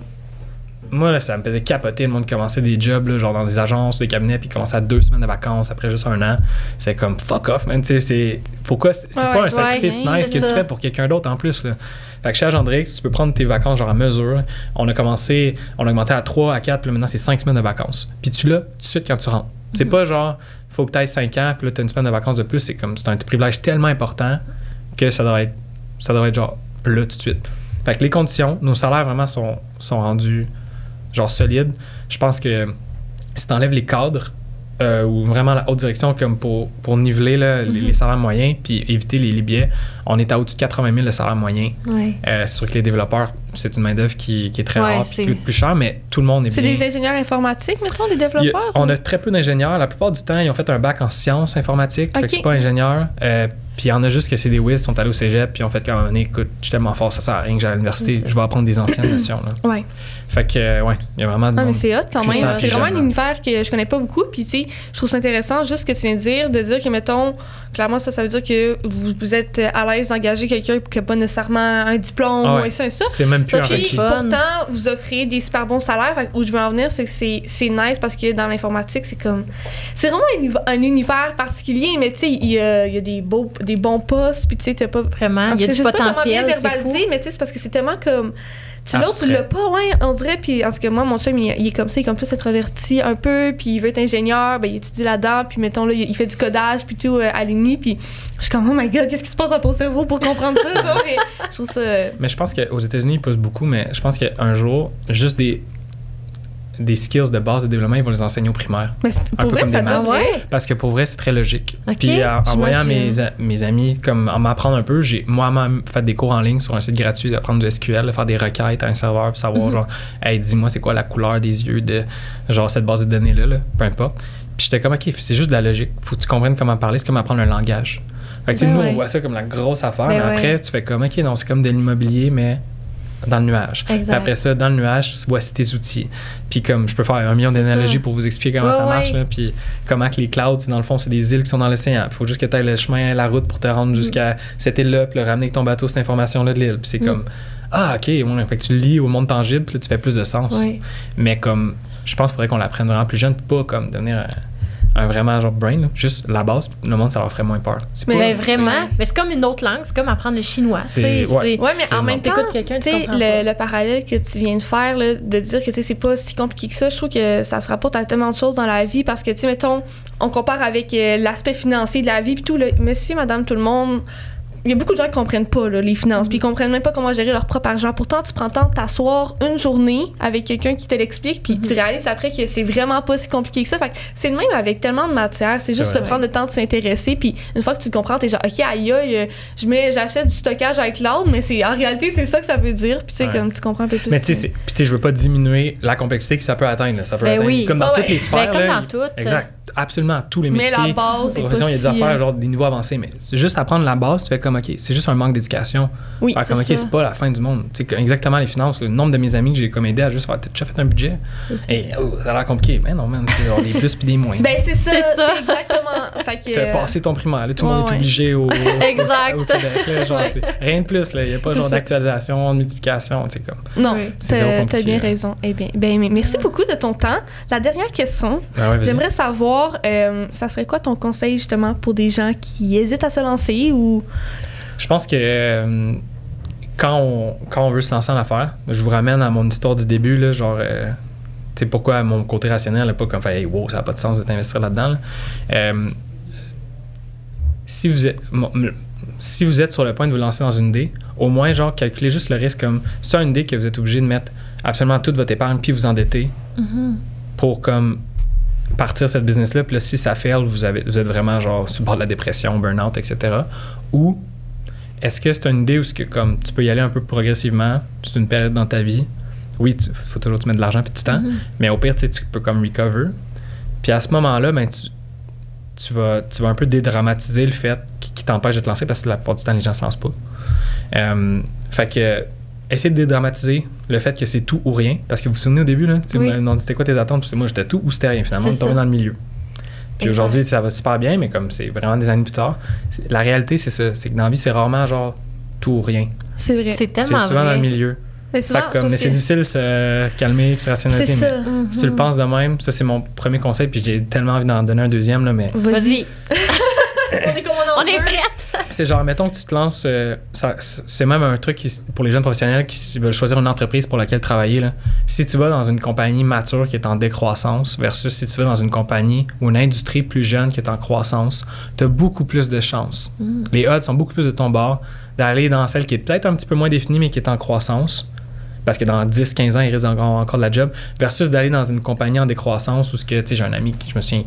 moi, là, ça me faisait capoter le monde qui commençait des jobs, là, genre dans des agences, des cabinets, puis commençait à 2 semaines de vacances après juste 1 an. C'est comme fuck off, man. Tu sais, pourquoi c'est pas un sacrifice nice que tu fais pour quelqu'un d'autre en plus, là. Fait que chez Agendrix, tu peux prendre tes vacances genre à mesure. On a augmenté à 3, à 4, puis là, maintenant, c'est 5 semaines de vacances. Puis tu l'as tout de suite quand tu rentres. C'est pas genre, faut que tu ailles 5 ans, puis là, tu as une semaine de vacances de plus. C'est comme, c'est un privilège tellement important que ça devrait être genre là tout de suite. Fait que les conditions, nos salaires vraiment sont rendus genre solide. Je pense que si tu enlèves les cadres ou vraiment la haute direction comme pour niveler là, les salaires moyens puis éviter les biais, on est à au-dessus de 80 000 le salaire moyen. C'est sûr que les développeurs, c'est une main-d'œuvre qui est très rare et qui coûte plus cher, mais tout le monde est bien. C'est des ingénieurs informatiques, mettons, des développeurs? On a très peu d'ingénieurs. La plupart du temps, ils ont fait un bac en sciences informatiques. Fait que c'est pas ingénieur. Puis il y en a juste que c'est des whiz qui sont allés au cégep, puis ont fait comme, écoute, je suis tellement fort, ça sert à rien que j'aille à l'université, je vais apprendre des anciennes notions. Là. Ouais. Fait que, ouais, il y a vraiment... Non, mais c'est hot quand même. C'est vraiment un jeune, univers que je connais pas beaucoup. Puis, tu sais, je trouve ça intéressant, juste ce que tu viens de dire que, mettons, clairement, ça veut dire que vous êtes à l'aise d'engager quelqu'un qui n'a pas nécessairement un diplôme ou ça. C'est même plus un requis. Pourtant, vous offrez des super bons salaires. Fait, où je veux en venir, c'est que c'est nice parce que dans l'informatique, c'est comme... C'est vraiment un univers particulier, mais tu sais, il y a des bons postes, puis tu sais, t'as pas... Vraiment, il y a du potentiel, c'est fou. Mais tu sais, c'est parce que c'est tellement comme... L'autre, tu l'as pas, ouais, on dirait. Puis, en tout cas, moi, mon chum, il est comme ça, il est comme plus introverti un peu, puis il veut être ingénieur, ben, il étudie là-dedans, puis mettons, là, il fait du codage, puis tout, à l'uni, puis je suis comme, oh my god, qu'est-ce qui se passe dans ton cerveau pour comprendre ça, genre, mais je trouve ça... Mais je pense qu'aux États-Unis, ils poussent beaucoup, mais je pense qu'un jour, juste des skills de base de développement, ils vont les enseigner au primaire. Mais pour vrai, ça donne, ouais. Parce que pour vrai, c'est très logique. Okay, puis en voyant mes amis, comme en m'apprendre un peu, j'ai moi-même fait des cours en ligne sur un site gratuit, d'apprendre du SQL, de faire des requêtes à un serveur, puis savoir, genre, hey, dis-moi, c'est quoi la couleur des yeux de, genre, cette base de données-là, là, peu importe. Puis j'étais comme, OK, c'est juste de la logique. Faut que tu comprennes comment parler, c'est comme apprendre un langage. Fait que, tu sais, nous, on voit ça comme la grosse affaire, mais après, tu fais comme, OK, non, c'est comme de l'immobilier, mais dans le nuage. Puis après ça, dans le nuage, voici tes outils. Puis comme je peux faire 1 million d'analogies pour vous expliquer comment ça marche, là, puis comment que les clouds, dans le fond, c'est des îles qui sont dans l'océan. Il faut juste que tu ailles le chemin, la route pour te rendre jusqu'à cette île-là, puis le ramener avec ton bateau cette information-là de l'île. Puis c'est comme, ah, OK, ouais, fait que tu le lis au monde tangible, puis là, tu fais plus de sens. Mais comme, je pense qu'il faudrait qu'on l'apprenne vraiment plus jeune, pas comme devenir un vraiment genre brain, là. Juste la base, le monde, ça leur ferait moins peur. Mais vraiment, mais c'est comme une autre langue, c'est comme apprendre le chinois. Ouais, mais en même temps, tu sais, le parallèle que tu viens de faire, là, de dire que c'est pas si compliqué que ça, je trouve que ça se rapporte à tellement de choses dans la vie parce que, tu sais, mettons, on compare avec l'aspect financier de la vie, puis tout, là, monsieur, madame, tout le monde. Il y a beaucoup de gens qui comprennent pas là, les finances, puis ils comprennent même pas comment gérer leur propre argent. Pourtant, tu prends le temps de t'asseoir une journée avec quelqu'un qui te l'explique, puis tu réalises après que c'est vraiment pas si compliqué que ça. Fait que c'est le même avec tellement de matière. C'est juste de prendre le temps de s'intéresser, puis une fois que tu le comprends, t'es genre, OK, aïe, j'achète du stockage avec cloud, mais en réalité, c'est ça que ça veut dire. Puis tu sais, comme tu comprends un peu plus. Mais tu sais, je veux pas diminuer la complexité que ça peut atteindre. Là. Ça peut atteindre comme dans toutes les sphères. Comme dans toutes. Exact. Absolument, tous les métiers. Mais la base, c'est pas il y a des affaires, genre des niveaux avancés, mais c'est juste apprendre la base, tu fais comme, OK, c'est juste un manque d'éducation. Oui, comme, OK, c'est pas la fin du monde. Tu sais, exactement les finances, le nombre de mes amis que j'ai comme aidé à juste faire, t'as déjà fait un budget? Et ça a l'air compliqué. Mais non, man, c'est genre des plus puis des moins. Ben, c'est ça. C'est exactement. Fait que, t'as passé ton primaire, là, tout le monde est obligé au Québec. Là, genre, c'est rien de plus, là. Il n'y a pas genre d'actualisation, de multiplication, tu sais, comme. Non, t'as bien raison. Eh bien, merci beaucoup de ton temps. La dernière question, j'aimerais savoir, ça serait quoi ton conseil justement pour des gens qui hésitent à se lancer ou... Je pense que quand on veut se lancer en affaires, je vous ramène à mon histoire du début, là, genre, tu sais, pourquoi mon côté rationnel n'est pas comme fait, hey, wow, ça n'a pas de sens de t'investir là-dedans. Là. Si vous êtes sur le point de vous lancer dans une idée, au moins, genre, calculez juste le risque comme, c'est une idée que vous êtes obligé de mettre absolument toute votre épargne puis vous endetter pour comme partir cette business-là, puis là, si ça fail, vous êtes vraiment genre sur le bord de la dépression, burn-out, etc. Ou est-ce que c'est une idée où comme, tu peux y aller un peu progressivement, c'est une période dans ta vie, oui, il faut toujours te mettre de l'argent puis du temps, mais au pire, tu peux comme recover. Puis à ce moment-là, ben, tu vas un peu dédramatiser le fait qui t'empêche de te lancer parce que la plupart du temps, les gens ne se lancent pas. Fait que essayer de dédramatiser le fait que c'est tout ou rien. Parce que vous vous souvenez au début, là, tu m'as dit c'était quoi tes attentes? Moi, j'étais tout ou c'était rien. Finalement, on est tombé dans le milieu. Puis aujourd'hui, ça va super bien, mais comme c'est vraiment des années plus tard, la réalité, c'est ça. C'est que dans la vie, c'est rarement genre tout ou rien. C'est vrai. C'est tellement C'est souvent dans le milieu. Mais souvent, c'est difficile de se calmer et se rationaliser. C'est ça. Mais si tu le penses de même, ça, c'est mon premier conseil. Puis j'ai tellement envie d'en donner un deuxième, là, mais... Vas-y. On est prête. C'est genre, mettons que tu te lances, c'est même un truc pour les jeunes professionnels qui veulent choisir une entreprise pour laquelle travailler. Là. Si tu vas dans une compagnie mature qui est en décroissance versus si tu vas dans une compagnie ou une industrie plus jeune qui est en croissance, tu as beaucoup plus de chances. Les odds sont beaucoup plus de ton bord d'aller dans celle qui est peut-être un petit peu moins définie mais qui est en croissance. Parce que dans 10-15 ans, il risque encore de la job, versus d'aller dans une compagnie en décroissance où j'ai un ami qui, je me souviens,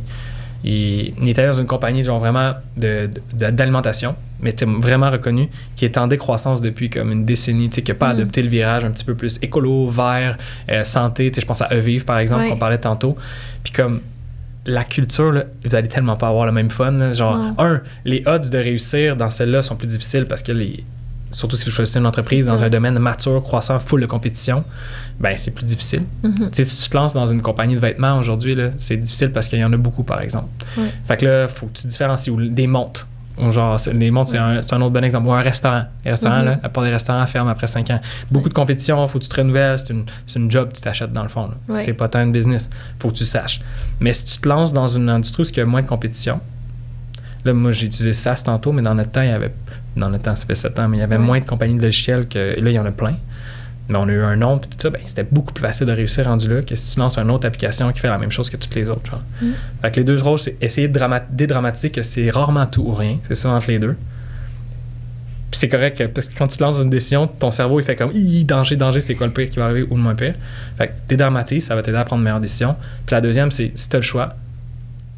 il était dans une compagnie genre vraiment d'alimentation, mais vraiment reconnue, qui est en décroissance depuis comme une décennie, qui n'a pas adopté le virage un petit peu plus écolo, vert, santé. Je pense à Evive, par exemple, qu'on parlait tantôt. Puis comme, la culture, là, vous allez tellement pas avoir le même fun. Là. Genre, les odds de réussir dans celle-là sont plus difficiles parce que surtout si vous choisissez une entreprise dans un domaine mature, croissant, full de compétition, ben c'est plus difficile. Tu sais, si tu te lances dans une compagnie de vêtements aujourd'hui, là, c'est difficile parce qu'il y en a beaucoup, par exemple. Fait que là, il faut que tu différencies. Ou des montres. Genre, les montres, c'est un autre bon exemple. Ou un restaurant. Les restaurants, là, la part des restaurants ferment après 5 ans. Beaucoup de compétition, il faut que tu te renouvelles. C'est une job que tu t'achètes dans le fond. C'est pas tant une business. Il faut que tu saches. Mais si tu te lances dans une industrie où il y a moins de compétition, là, moi, j'ai utilisé SAS tantôt, mais dans notre temps, ça fait 7 ans, mais il y avait moins de compagnies de logiciels que là, il y en a plein. Mais on a eu un nom, puis tout ça, ben, c'était beaucoup plus facile de réussir rendu là que si tu lances une autre application qui fait la même chose que toutes les autres. Genre. Fait que les deux rôles, c'est essayer de dédramatiser que c'est rarement tout ou rien. C'est ça entre les deux. Puis c'est correct parce que quand tu te lances dans une décision, ton cerveau, il fait comme danger, c'est quoi le pire qui va arriver ou le moins pire. Fait que dédramatiser, ça va t'aider à prendre de meilleures décisions. Puis la deuxième, c'est si tu as le choix,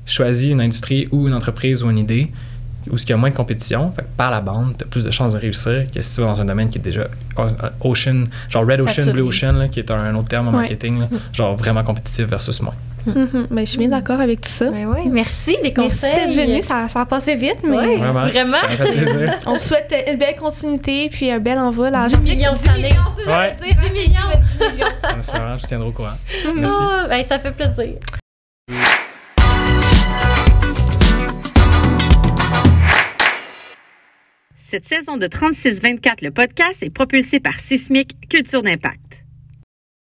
choisis une industrie ou une entreprise ou une idée où il y a moins de compétition, fait que par la bande, tu as plus de chances de réussir que si tu vas dans un domaine qui est déjà ocean, genre red ocean, blue ocean, là, qui est un autre terme en marketing, là, genre vraiment compétitif versus moins. Mais je suis bien d'accord avec tout ça. Merci des conseils. Merci d'être venu, ça a passé vite, mais vraiment. Ça fait plaisir. On vous souhaite une belle continuité puis un bel envol à 10 millions cette année. 10 millions. Je tiendrai au courant. Merci. Ben, ça fait plaisir. Cette saison de 36-24, le podcast est propulsé par Sismic Culture d'Impact.